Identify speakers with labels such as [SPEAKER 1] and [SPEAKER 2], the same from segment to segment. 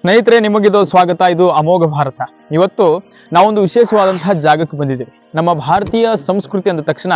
[SPEAKER 1] ಸ್ನೇಹಿತರೆ, ನಿಮಗಿದು ಸ್ವಾಗತ. ಇದು ಅಮೋಘ ಭಾರತ. ಇವತ್ತು ನಾವೊಂದು ವಿಶೇಷವಾದಂತಹ ಜಾಗಕ್ಕೆ ಬಂದಿದ್ದೇವೆ. ನಮ್ಮ ಭಾರತೀಯ ಸಂಸ್ಕೃತಿ ಅಂದ ತಕ್ಷಣ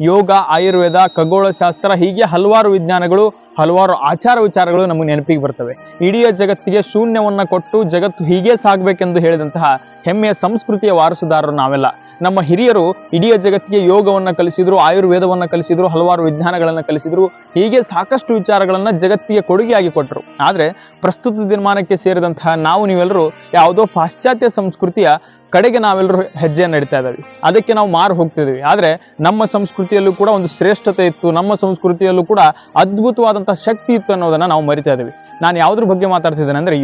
[SPEAKER 1] ಯೋಗ, ಆಯುರ್ವೇದ, ಖಗೋಳಶಾಸ್ತ್ರ, ಹೀಗೆ ಹಲವಾರು ವಿಜ್ಞಾನಗಳು, ಹಲವಾರು ಆಚಾರ ವಿಚಾರಗಳು ನಮಗೆ ನೆನಪಿಗೆ ಬರ್ತವೆ. ಇಡೀ ಜಗತ್ತಿಗೆ ಶೂನ್ಯವನ್ನ ಕೊಟ್ಟು ಜಗತ್ತು ಹೀಗೆ ಸಾಗಬೇಕೆಂದು ಹೇಳಿದಂತಹ ಹೆಮ್ಮೆಯ ಸಂಸ್ಕೃತಿಯ ವಾರಸುದಾರರು ನಾವೆಲ್ಲ. ನಮ್ಮ ಹಿರಿಯರು ಇಡೀ ಜಗತ್ತಿಗೆ ಯೋಗವನ್ನ ಕಲಿಸಿದ್ರು, ಆಯುರ್ವೇದವನ್ನ ಕಲಿಸಿದ್ರು, ಹಲವಾರು ವಿಜ್ಞಾನಗಳನ್ನ ಕಲಿಸಿದ್ರು, ಹೀಗೆ ಸಾಕಷ್ಟು ವಿಚಾರಗಳನ್ನ ಜಗತ್ತಿಗೆ ಕೊಡುಗೆಯಾಗಿ ಕೊಟ್ಟರು. ಆದ್ರೆ ಪ್ರಸ್ತುತ ದಿನಮಾನಕ್ಕೆ ಸೇರಿದಂತಹ ನೀವೆಲ್ಲರೂ ಯಾವುದೋ ಪಾಶ್ಚಾತ್ಯ ಸಂಸ್ಕೃತಿಯ ಕಡೆಗೆ ನಾವೆಲ್ಲರೂ ಹೆಜ್ಜೆಯನ್ನು ನಡೀತಾ ಇದ್ದೀವಿ. ಅದಕ್ಕೆ ನಾವು ಮಾರು ಹೋಗ್ತಿದ್ವಿ. ಆದ್ರೆ ನಮ್ಮ ಸಂಸ್ಕೃತಿಯಲ್ಲೂ ಕೂಡ ಒಂದು ಶ್ರೇಷ್ಠತೆ ಇತ್ತು, ನಮ್ಮ ಸಂಸ್ಕೃತಿಯಲ್ಲೂ ಕೂಡ ಅದ್ಭುತವಾದಂತಹ ಶಕ್ತಿ ಇತ್ತು ಅನ್ನೋದನ್ನ ನಾವು ಮರಿತಾ ಇದ್ದೀವಿ. ನಾನು ಯಾವ್ದ್ರ ಬಗ್ಗೆ ಮಾತಾಡ್ತಿದ್ದೇನೆ ಅಂದ್ರೆ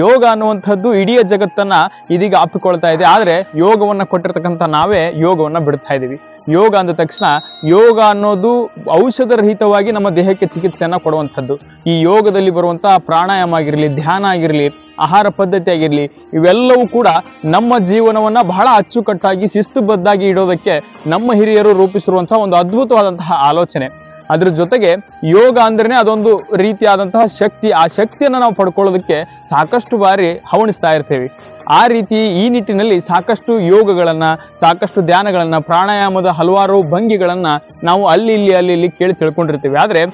[SPEAKER 1] ಯೋಗ ಅನ್ನುವಂಥದ್ದು ಇಡೀ ಜಗತ್ತನ್ನ ಇದೀಗ ಅಪ್ಪಿಕೊಳ್ತಾ ಇದೆ. ಆದ್ರೆ ಯೋಗವನ್ನ ಕೊಟ್ಟಿರ್ತಕ್ಕಂಥ ನಾವೇ ಯೋಗವನ್ನ ಬಿಡ್ತಾ ಇದ್ದೀವಿ. ಯೋಗ ಅಂದ ತಕ್ಷಣ ಯೋಗ ಅನ್ನೋದು ಔಷಧ ರಹಿತವಾಗಿ ನಮ್ಮ ದೇಹಕ್ಕೆ ಚಿಕಿತ್ಸೆಯನ್ನ ಕೊಡುವಂಥದ್ದು. ಈ ಯೋಗದಲ್ಲಿ ಬರುವಂತಹ ಪ್ರಾಣಾಯಾಮ ಆಗಿರಲಿ, ಧ್ಯಾನ ಆಗಿರಲಿ, ಆಹಾರ ಪದ್ಧತಿ ಆಗಿರಲಿ, ಇವೆಲ್ಲವೂ ಕೂಡ ನಮ್ಮ ಜೀವನವನ್ನ ಬಹಳ ಅಚ್ಚುಕಟ್ಟಾಗಿ ಶಿಸ್ತುಬದ್ಧಾಗಿ ಇಡೋದಕ್ಕೆ ನಮ್ಮ ಹಿರಿಯರು ರೂಪಿಸಿರುವಂತಹ ಒಂದು ಅದ್ಭುತವಾದಂತಹ ಆಲೋಚನೆ. ಅದ್ರ ಜೊತೆಗೆ ಯೋಗ ಅಂದ್ರೇನೆ ಅದೊಂದು ರೀತಿಯಾದಂತಹ ಶಕ್ತಿ. ಆ ಶಕ್ತಿಯನ್ನ ನಾವು ಪಡ್ಕೊಳ್ಳೋದಕ್ಕೆ ಸಾಕಷ್ಟು ಬಾರಿ ಹವಣಿಸ್ತಾ ಇರ್ತೇವೆ. ಆ ರೀತಿ ಈ ನಿಟ್ಟಿನಲ್ಲಿ ಸಾಕಷ್ಟು ಯೋಗಗಳನ್ನ, ಸಾಕಷ್ಟು ಧ್ಯಾನಗಳನ್ನ, ಪ್ರಾಣಾಯಾಮದ ಹಲವಾರು ಭಂಗಿಗಳನ್ನ ನಾವು ಅಲ್ಲಿ ಇಲ್ಲಿ ಕೇಳಿ ತಿಳ್ಕೊಂಡಿರ್ತೀವಿ. ಆದ್ರೆ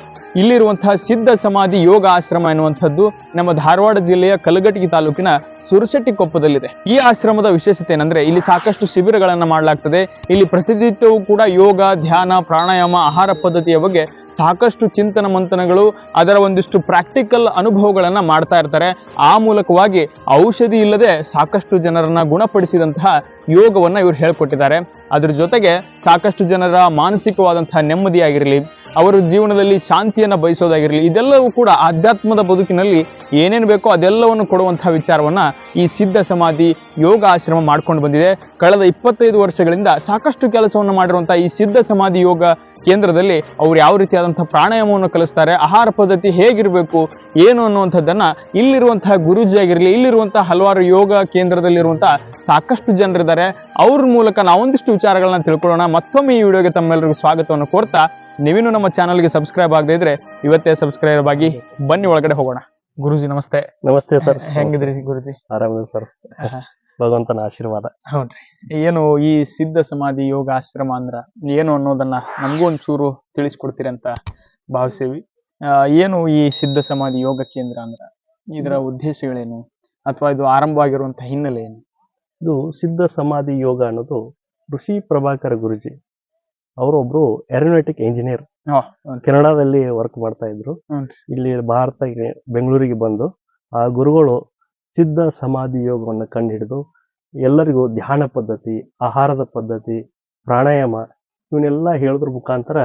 [SPEAKER 1] ಇಲ್ಲಿರುವಂತಹ ಸಿದ್ಧ ಸಮಾಧಿ ಯೋಗ ಆಶ್ರಮ ಎನ್ನುವಂಥದ್ದು ನಮ್ಮ ಧಾರವಾಡ ಜಿಲ್ಲೆಯ ಕಲಘಟಗಿ ತಾಲೂಕಿನ ಸುರಶೆಟ್ಟಿಕೊಪ್ಪದಲ್ಲಿದೆ. ಈ ಆಶ್ರಮದ ವಿಶೇಷತೆ ಏನಂದ್ರೆ ಇಲ್ಲಿ ಸಾಕಷ್ಟು ಶಿಬಿರಗಳನ್ನ ಮಾಡಲಾಗ್ತದೆ. ಇಲ್ಲಿ ಪ್ರತಿನಿತ್ಯವೂ ಕೂಡ ಯೋಗ, ಧ್ಯಾನ, ಪ್ರಾಣಾಯಾಮ, ಆಹಾರ ಪದ್ಧತಿಯ ಬಗ್ಗೆ ಸಾಕಷ್ಟು ಚಿಂತನ ಮಂಥನಗಳು, ಅದರ ಒಂದಿಷ್ಟು ಪ್ರಾಕ್ಟಿಕಲ್ ಅನುಭವಗಳನ್ನ ಮಾಡ್ತಾ ಇರ್ತಾರೆ. ಆ ಮೂಲಕವಾಗಿ ಔಷಧಿ ಇಲ್ಲದೆ ಸಾಕಷ್ಟು ಜನರನ್ನ ಗುಣಪಡಿಸಿದಂತಹ ಯೋಗವನ್ನ ಇವರು ಹೇಳ್ಕೊಟ್ಟಿದ್ದಾರೆ. ಅದ್ರ ಜೊತೆಗೆ ಸಾಕಷ್ಟು ಜನರ ಮಾನಸಿಕವಾದಂತಹ ನೆಮ್ಮದಿಯಾಗಿರಲಿ, ಅವರ ಜೀವನದಲ್ಲಿ ಶಾಂತಿಯನ್ನ ಬಯಸೋದಾಗಿರಲಿ, ಇದೆಲ್ಲವೂ ಕೂಡ ಆಧ್ಯಾತ್ಮದ ಬದುಕಿನಲ್ಲಿ ಏನೇನು ಬೇಕೋ ಅದೆಲ್ಲವನ್ನು ಕೊಡುವಂತಹ ವಿಚಾರವನ್ನ ಈ ಸಿದ್ಧ ಸಮಾಧಿ ಯೋಗ ಆಶ್ರಮ ಮಾಡ್ಕೊಂಡು ಬಂದಿದೆ. ಕಳೆದ 25 ವರ್ಷಗಳಿಂದ ಸಾಕಷ್ಟು ಕೆಲಸವನ್ನು ಮಾಡಿರುವಂತಹ ಈ ಸಿದ್ಧ ಸಮಾಧಿ ಯೋಗ ಕೇಂದ್ರದಲ್ಲಿ ಅವ್ರು ಯಾವ ರೀತಿಯಾದಂತಹ ಪ್ರಾಣಾಯಾಮವನ್ನು ಕಲಿಸ್ತಾರೆ, ಆಹಾರ ಪದ್ಧತಿ ಹೇಗಿರಬೇಕು ಏನು ಅನ್ನುವಂಥದ್ದನ್ನ ಇಲ್ಲಿರುವಂತಹ ಗುರೂಜಿ ಆಗಿರಲಿ, ಇಲ್ಲಿರುವಂತಹ ಹಲವಾರು ಯೋಗ ಕೇಂದ್ರದಲ್ಲಿರುವಂತಹ ಸಾಕಷ್ಟು ಜನರಿದ್ದಾರೆ. ಅವ್ರ ಮೂಲಕ ನಾವೊಂದಿಷ್ಟು ವಿಚಾರಗಳನ್ನ ತಿಳ್ಕೊಳ್ಳೋಣ. ಮತ್ತೊಮ್ಮೆ ಈ ವಿಡಿಯೋಗೆ ತಮ್ಮೆಲ್ಲರಿಗೂ ಸ್ವಾಗತವನ್ನು ಕೋರ್ತಾ, ನೀವಿನ್ನು ನಮ್ಮ ಚಾನಲ್ಗೆ ಸಬ್ಸ್ಕ್ರೈಬ್ ಆಗದೇ ಇದ್ರೆ ಇವತ್ತೇ ಸಬ್ಸ್ಕ್ರೈಬ್ ಆಗಿ ಬನ್ನಿ, ಒಳಗಡೆ ಹೋಗೋಣ. ಗುರುಜಿ ನಮಸ್ತೆ.
[SPEAKER 2] ನಮಸ್ತೆ ಸರ್.
[SPEAKER 1] ಹೆಂಗಿದ್ರಿ ಗುರುಜಿ?
[SPEAKER 2] ಆರಾಮಿದೆ ಸರ್, ಭಗವಂತನ ಆಶೀರ್ವಾದ.
[SPEAKER 1] ಹೌದ್ರಿ. ಏನು ಈ ಸಿದ್ಧ ಸಮಾಧಿ ಯೋಗ ಆಶ್ರಮ ಅಂದ್ರ ಏನು ಅನ್ನೋದನ್ನ ನಮಗೂ ಒಂಚೂರು ತಿಳಿಸ್ಕೊಡ್ತೀರಿ ಅಂತ ಭಾವಿಸೇವಿ. ಏನು ಈ ಸಿದ್ಧ ಸಮಾಧಿ ಯೋಗ ಕೇಂದ್ರ ಅಂದ್ರ ಇದರ ಉದ್ದೇಶಗಳೇನು, ಅಥವಾ ಇದು ಆರಂಭವಾಗಿರುವಂತಹ ಹಿನ್ನೆಲೆ ಏನು?
[SPEAKER 2] ಇದು ಸಿದ್ಧ ಸಮಾಧಿ ಯೋಗ ಅನ್ನೋದು ಋಷಿ ಪ್ರಭಾಕರ ಗುರುಜಿ ಅವರೊಬ್ರು ಏರೋನಾಟಿಕ್ ಇಂಜಿನಿಯರ್, ಕೆನಡಾದಲ್ಲಿ ವರ್ಕ್ ಮಾಡ್ತಾ ಇದ್ರು. ಇಲ್ಲಿ ಭಾರತಕ್ಕೆ ಬೆಂಗಳೂರಿಗೆ ಬಂದು ಆ ಗುರುಗಳು ಸಿದ್ಧ ಸಮಾಧಿ ಯೋಗವನ್ನು ಕಂಡುಹಿಡಿದು ಎಲ್ಲರಿಗೂ ಧ್ಯಾನ ಪದ್ಧತಿ, ಆಹಾರದ ಪದ್ಧತಿ, ಪ್ರಾಣಾಯಾಮ ಇವನ್ನೆಲ್ಲ ಹೇಳೋದ್ರ ಮುಖಾಂತರ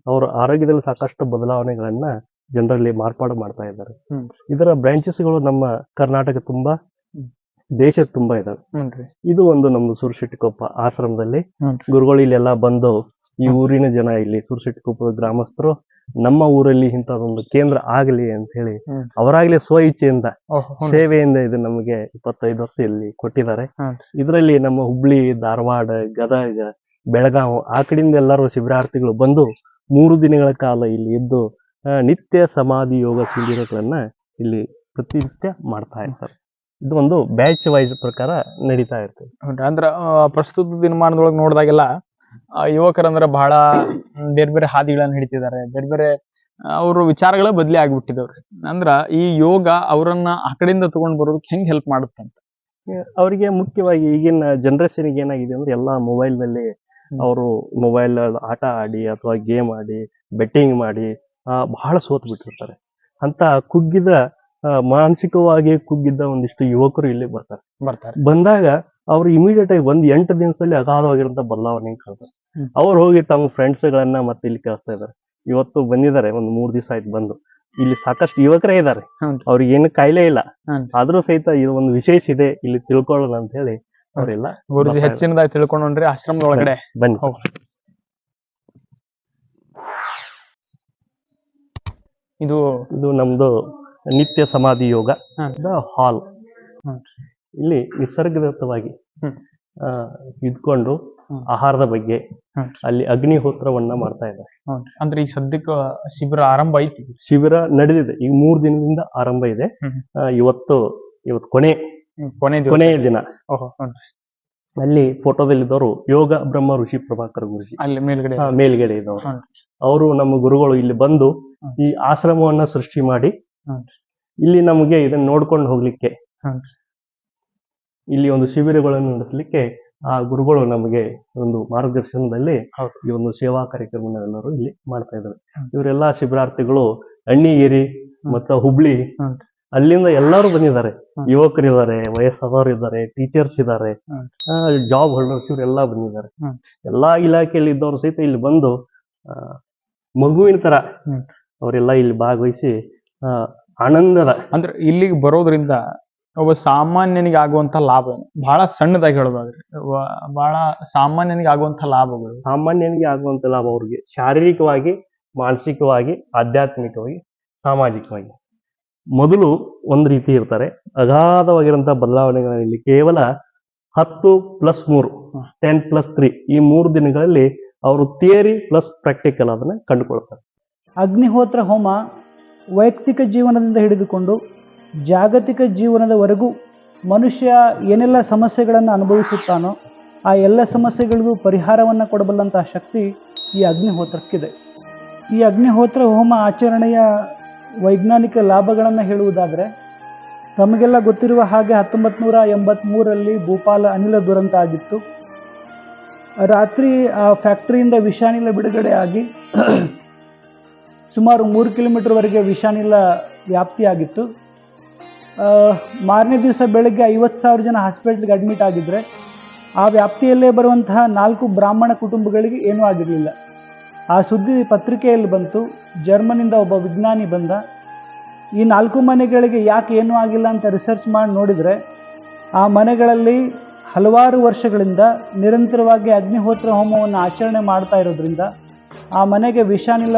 [SPEAKER 2] ಅವರ ಆರೋಗ್ಯದಲ್ಲಿ ಸಾಕಷ್ಟು ಬದಲಾವಣೆಗಳನ್ನ ಜನರಲ್ಲಿ ಮಾರ್ಪಾಡು ಮಾಡ್ತಾ ಇದ್ದಾರೆ. ಇದರ ಬ್ರಾಂಚಸ್ಗಳು ನಮ್ಮ ಕರ್ನಾಟಕ ತುಂಬಾ, ದೇಶ ತುಂಬಾ ಇದಾವೆ. ಇದು ಒಂದು ನಮ್ದು ಸುರಶೆಟ್ಟಿಕೊಪ್ಪ ಆಶ್ರಮದಲ್ಲಿ ಗುರುಗಳು ಇಲ್ಲೆಲ್ಲ ಬಂದು ಈ ಊರಿನ ಜನ, ಇಲ್ಲಿ ಸುರಶೆಟ್ಟಿಕೊಪ್ಪದ ಗ್ರಾಮಸ್ಥರು ನಮ್ಮ ಊರಲ್ಲಿ ಇಂಥದೊಂದು ಕೇಂದ್ರ ಆಗಲಿ ಅಂತ ಹೇಳಿ ಅವರಾಗ್ಲೇ ಸ್ವ ಇಚ್ಛೆಯಿಂದ, ಸೇವೆಯಿಂದ ಇದು ನಮಗೆ 25 ವರ್ಷ ಇಲ್ಲಿ ಕೊಟ್ಟಿದ್ದಾರೆ. ಇದರಲ್ಲಿ ನಮ್ಮ ಹುಬ್ಳಿ, ಧಾರವಾಡ, ಗದಗ, ಬೆಳಗಾವಿ ಆ ಕಡೆಯಿಂದ ಎಲ್ಲರೂ ಶಿಬಿರಾರ್ಥಿಗಳು ಬಂದು 3 ದಿನಗಳ ಕಾಲ ಇಲ್ಲಿ ಇದ್ದು ನಿತ್ಯ ಸಮಾಧಿ ಯೋಗ ಶಿಬಿರಗಳನ್ನ ಇಲ್ಲಿ ಪ್ರತಿನಿತ್ಯ ಮಾಡ್ತಾ ಇರ್ತಾರೆ. ಇದು ಒಂದು ಬ್ಯಾಚ್ ವೈಸ್ ಪ್ರಕಾರ ನಡೀತಾ ಇರ್ತದೆ.
[SPEAKER 1] ಅಂದ್ರ ಪ್ರಸ್ತುತ ದಿನಮಾನದೊಳಗೆ ನೋಡಿದಾಗೆಲ್ಲ ಯುವಕರಂದ್ರ ಬಹಳ ಬೇರೆ ಬೇರೆ ಹಾದಿಗಳನ್ನ ಹಿಡಿತಿದ್ದಾರೆ, ಬೇರೆ ಬೇರೆ ಅವ್ರ ವಿಚಾರಗಳೇ ಬದಲಿ ಆಗ್ಬಿಟ್ಟಿದವ್ರಿ. ಅಂದ್ರ ಈ ಯೋಗ ಅವರನ್ನ ಆ ಕಡೆಯಿಂದ ತಗೊಂಡ್ ಬರೋದಕ್ಕೆ ಹೆಂಗ್ ಹೆಲ್ಪ್ ಮಾಡುತ್ತಂತ?
[SPEAKER 2] ಅವರಿಗೆ ಮುಖ್ಯವಾಗಿ ಈಗಿನ ಜನರೇಷನ್ಗೆ ಏನಾಗಿದೆ ಅಂದ್ರೆ ಎಲ್ಲ ಮೊಬೈಲ್ ನಲ್ಲಿ ಅವರು ಮೊಬೈಲ್ ಆಟ ಆಡಿ ಅಥವಾ ಗೇಮ್ ಆಡಿ ಬೆಟ್ಟಿಂಗ್ ಮಾಡಿ ಬಹಳ ಸೋತ್ ಬಿಟ್ಟಿರ್ತಾರೆ. ಅಂತ ಕುಗ್ಗಿದ, ಮಾನಸಿಕವಾಗಿ ಕುಗ್ಗಿದ್ದ ಒಂದಿಷ್ಟು ಯುವಕರು ಇಲ್ಲಿ ಬರ್ತಾರೆ. ಬಂದಾಗ ಅವ್ರು ಇಮಿಡಿಯೇಟ್ ಆಗಿ 8 ದಿನದಲ್ಲಿ ಅಗಾಧವಾಗಿರುವಂತ ಬದಲಾವಣೆ ಕಾಣ್ತಾರೆ. ಅವ್ರು ಹೋಗಿ ತಮ್ಮ ಫ್ರೆಂಡ್ಸ್ ಗಳನ್ನ ಮತ್ತೆ ಇಲ್ಲಿ ಕಳಿಸ್ತಾ ಇದಾರೆ. ಇವತ್ತು ಬಂದಿದ್ದಾರೆ, ಒಂದು 3 ದಿವಸ ಆಯ್ತು ಬಂದು. ಇಲ್ಲಿ ಸಾಕಷ್ಟು ಯುವಕರೇ ಇದ್ದಾರೆ, ಅವ್ರಿಗೆ ಏನು ಕಾಯಿಲೆ ಇಲ್ಲ, ಆದ್ರೂ ಸಹಿತ ಇದು ಒಂದು ವಿಶೇಷ ಇದೆ, ಇಲ್ಲಿ ತಿಳ್ಕೊಳ್ಳೋಣ ಅಂತ ಹೇಳಿ ಅವರೆಲ್ಲ
[SPEAKER 1] ಗುರುಜಿ ಹೆಚ್ಚಿನದಾಗಿ ತಿಳ್ಕೊಂಡ್ರಿ ಆಶ್ರಮದ ಒಳಗಡೆ
[SPEAKER 2] ಬನ್ನಿ. ಇದು ನಮ್ದು ನಿತ್ಯ ಸಮಾಧಿ ಯೋಗ ಹಾಲ್. ಇಲ್ಲಿ ನಿಸರ್ಗದತ್ತವಾಗಿ ಇದ್ಕೊಂಡು ಆಹಾರದ ಬಗ್ಗೆ ಅಲ್ಲಿ ಅಗ್ನಿಹೋತ್ರವನ್ನ ಮಾಡ್ತಾ ಇದ್ದಾರೆ.
[SPEAKER 1] ಅಂದ್ರೆ ಈಗ ಸದ್ಯಕ್ಕೆ ಶಿಬಿರ ಆರಂಭ ಐತಿ?
[SPEAKER 2] ಶಿಬಿರ ನಡೆದಿದೆ, ಈಗ 3 ದಿನದಿಂದ ಆರಂಭ ಇದೆ. ಇವತ್ತು ಇವತ್ತು
[SPEAKER 1] ಕೊನೆ
[SPEAKER 2] ಕೊನೆಯ ದಿನ.
[SPEAKER 1] ಓಹೋ
[SPEAKER 2] ಅಲ್ಲಿ ಫೋಟೋದಲ್ಲಿದ್ದವರು ಯೋಗ ಬ್ರಹ್ಮ ಋಷಿ ಪ್ರಭಾಕರ್ ಗುರುಜಿ,
[SPEAKER 1] ಅಲ್ಲಿ ಮೇಲ್ಗಡೆ
[SPEAKER 2] ಮೇಲ್ಗಡೆ ಇದ್ದವರು.
[SPEAKER 1] ಹ್ಮ್.
[SPEAKER 2] ಅವರು ನಮ್ಮ ಗುರುಗಳು ಇಲ್ಲಿ ಬಂದು ಈ ಆಶ್ರಮವನ್ನ ಸೃಷ್ಟಿ ಮಾಡಿ ಇಲ್ಲಿ ನಮಗೆ ಇದನ್ನ ನೋಡ್ಕೊಂಡು ಹೋಗ್ಲಿಕ್ಕೆ, ಇಲ್ಲಿ ಒಂದು ಶಿಬಿರಗಳನ್ನು ನಡೆಸಲಿಕ್ಕೆ ಆ ಗುರುಗಳು ನಮಗೆ ಒಂದು ಮಾರ್ಗದರ್ಶನದಲ್ಲಿ ಈ ಒಂದು ಸೇವಾ ಕಾರ್ಯಕ್ರಮ ಎಲ್ಲರೂ ಇಲ್ಲಿ ಮಾಡ್ತಾ ಇದ್ದಾರೆ. ಇವರೆಲ್ಲಾ ಶಿಬಿರಾರ್ಥಿಗಳು ಅಣ್ಣಿಗೇರಿ ಮತ್ತು ಹುಬ್ಳಿ, ಅಲ್ಲಿಂದ ಎಲ್ಲರೂ ಬಂದಿದ್ದಾರೆ. ಯುವಕರಿದ್ದಾರೆ, ವಯಸ್ಸಾದವರು ಇದ್ದಾರೆ, ಟೀಚರ್ಸ್ ಇದ್ದಾರೆ, ಜಾಬ್ ಹೋಲ್ಡರ್ಸ್, ಇವರೆಲ್ಲ ಬಂದಿದ್ದಾರೆ. ಎಲ್ಲಾ ಇಲಾಖೆಯಲ್ಲಿ ಇದ್ದವರು ಸಹಿತ ಇಲ್ಲಿ ಬಂದು ಮಗುವಿನ ತರ ಅವರೆಲ್ಲ ಇಲ್ಲಿ ಭಾಗವಹಿಸಿ ಆನಂದದ,
[SPEAKER 1] ಅಂದ್ರೆ ಇಲ್ಲಿಗೆ ಬರೋದ್ರಿಂದ ಒಬ್ಬ ಸಾಮಾನ್ಯನಿಗೆ ಆಗುವಂತ ಲಾಭ ಬಹಳ ಸಣ್ಣದಾಗಿ ಹೇಳೋದಾದ್ರೆ ಬಹಳ ಸಾಮಾನ್ಯನಿಗೆ ಆಗುವಂತ ಲಾಭಗಳು,
[SPEAKER 2] ಸಾಮಾನ್ಯನಿಗೆ ಆಗುವಂತ ಲಾಭ ಅವ್ರಿಗೆ ಶಾರೀರಿಕವಾಗಿ, ಮಾನಸಿಕವಾಗಿ, ಆಧ್ಯಾತ್ಮಿಕವಾಗಿ, ಸಾಮಾಜಿಕವಾಗಿ ಮೊದಲು ಒಂದು ರೀತಿ ಇರ್ತಾರೆ. ಅಗಾಧವಾಗಿರುವಂತಹ ಬದಲಾವಣೆಗಳಲ್ಲಿ ಕೇವಲ 10+3 10+3 ಈ 3 ದಿನಗಳಲ್ಲಿ ಅವರು ಥಿಯರಿ ಪ್ಲಸ್ ಪ್ರಾಕ್ಟಿಕಲ್ ಅದನ್ನ ಕಂಡುಕೊಳ್ತಾರೆ.
[SPEAKER 3] ಅಗ್ನಿಹೋತ್ರ ಹೋಮ ವೈಯಕ್ತಿಕ ಜೀವನದಿಂದ ಹಿಡಿದುಕೊಂಡು ಜಾಗತಿಕ ಜೀವನದವರೆಗೂ ಮನುಷ್ಯ ಏನೆಲ್ಲ ಸಮಸ್ಯೆಗಳನ್ನು ಅನುಭವಿಸುತ್ತಾನೋ ಆ ಎಲ್ಲ ಸಮಸ್ಯೆಗಳಿಗೂ ಪರಿಹಾರವನ್ನು ಕೊಡಬಲ್ಲಂತಹ ಶಕ್ತಿ ಈ ಅಗ್ನಿಹೋತ್ರಕ್ಕಿದೆ. ಈ ಅಗ್ನಿಹೋತ್ರ ಹೋಮ ಆಚರಣೆಯ ವೈಜ್ಞಾನಿಕ ಲಾಭಗಳನ್ನು ಹೇಳುವುದಾದರೆ, ತಮಗೆಲ್ಲ ಗೊತ್ತಿರುವ ಹಾಗೆ 1983ರಲ್ಲಿ ಭೂಪಾಲ ಅನಿಲ ದುರಂತ ಆಗಿತ್ತು. ರಾತ್ರಿ ಆ ಫ್ಯಾಕ್ಟರಿಯಿಂದ ವಿಷಾನಿಲ ಬಿಡುಗಡೆ ಆಗಿ ಸುಮಾರು 3 ಕಿಲೋಮೀಟರ್ವರೆಗೆ ವಿಷಾನಿಲ ವ್ಯಾಪ್ತಿಯಾಗಿತ್ತು. ಮಾರನೇ ದಿವಸ ಬೆಳಗ್ಗೆ 50,000 ಜನ ಹಾಸ್ಪಿಟ್ಲ್ಗೆ ಅಡ್ಮಿಟ್ ಆಗಿದ್ದರೆ ಆ ವ್ಯಾಪ್ತಿಯಲ್ಲೇ ಬರುವಂತಹ 4 ಬ್ರಾಹ್ಮಣ ಕುಟುಂಬಗಳಿಗೆ ಏನೂ ಆಗಿರಲಿಲ್ಲ. ಆ ಸುದ್ದಿ ಪತ್ರಿಕೆಯಲ್ಲಿ ಬಂತು. ಜರ್ಮನಿಂದ ಒಬ್ಬ ವಿಜ್ಞಾನಿ ಬಂದ. ಈ 4 ಮನೆಗಳಿಗೆ ಯಾಕೆ ಏನೂ ಆಗಿಲ್ಲ ಅಂತ ರಿಸರ್ಚ್ ಮಾಡಿ ನೋಡಿದರೆ ಆ ಮನೆಗಳಲ್ಲಿ ಹಲವಾರು ವರ್ಷಗಳಿಂದ ನಿರಂತರವಾಗಿ ಅಗ್ನಿಹೋತ್ರ ಹೋಮವನ್ನು ಆಚರಣೆ ಮಾಡ್ತಾ ಇರೋದ್ರಿಂದ ಆ ಮನೆಗೆ ವಿಷಾನಿಲ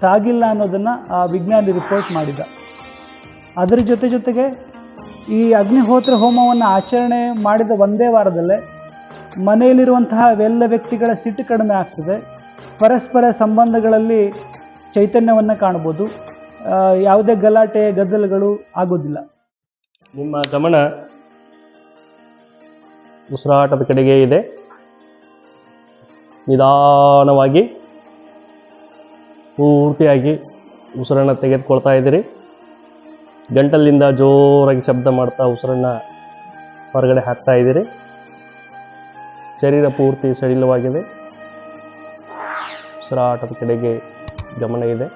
[SPEAKER 3] ತಾಗಿಲ್ಲ ಅನ್ನೋದನ್ನು ಆ ವಿಜ್ಞಾನಿ ರಿಪೋರ್ಟ್ ಮಾಡಿದ. ಅದರ ಜೊತೆಗೆ ಈ ಅಗ್ನಿಹೋತ್ರ ಹೋಮವನ್ನು ಆಚರಣೆ ಮಾಡಿದ ಒಂದೇ ವಾರದಲ್ಲೇ ಮನೆಯಲ್ಲಿರುವಂತಹ ಎಲ್ಲ ವ್ಯಕ್ತಿಗಳ ಸಿಟ್ಟು ಕಡಿಮೆ ಆಗ್ತದೆ, ಪರಸ್ಪರ ಸಂಬಂಧಗಳಲ್ಲಿ ಚೈತನ್ಯವನ್ನು ಕಾಣ್ಬೋದು, ಯಾವುದೇ ಗಲಾಟೆ ಗದ್ದಲಗಳು ಆಗೋದಿಲ್ಲ.
[SPEAKER 2] ನಿಮ್ಮ ಗಮನ ಉಸಿರಾಟದ ಕಡೆಗೆ ಇದೆ. ನಿಧಾನವಾಗಿ ಪೂರ್ತಿಯಾಗಿ ಉಸಿರನ್ನು ತೆಗೆದುಕೊಳ್ತಾ ಇದ್ದೀರಿ. ಗಂಟಲಿಂದ ಜೋರಾಗಿ ಶಬ್ದ ಮಾಡ್ತಾ ಉಸಿರನ್ನು ಹೊರಗಡೆ ಹಾಕ್ತಾ ಇದ್ದೀರಿ. ಶರೀರ ಪೂರ್ತಿ ಸಡಿಲವಾಗಿದೆ. ಉಸಿರಾಟದ ಕಡೆಗೆ ಗಮನ ಇದೆ.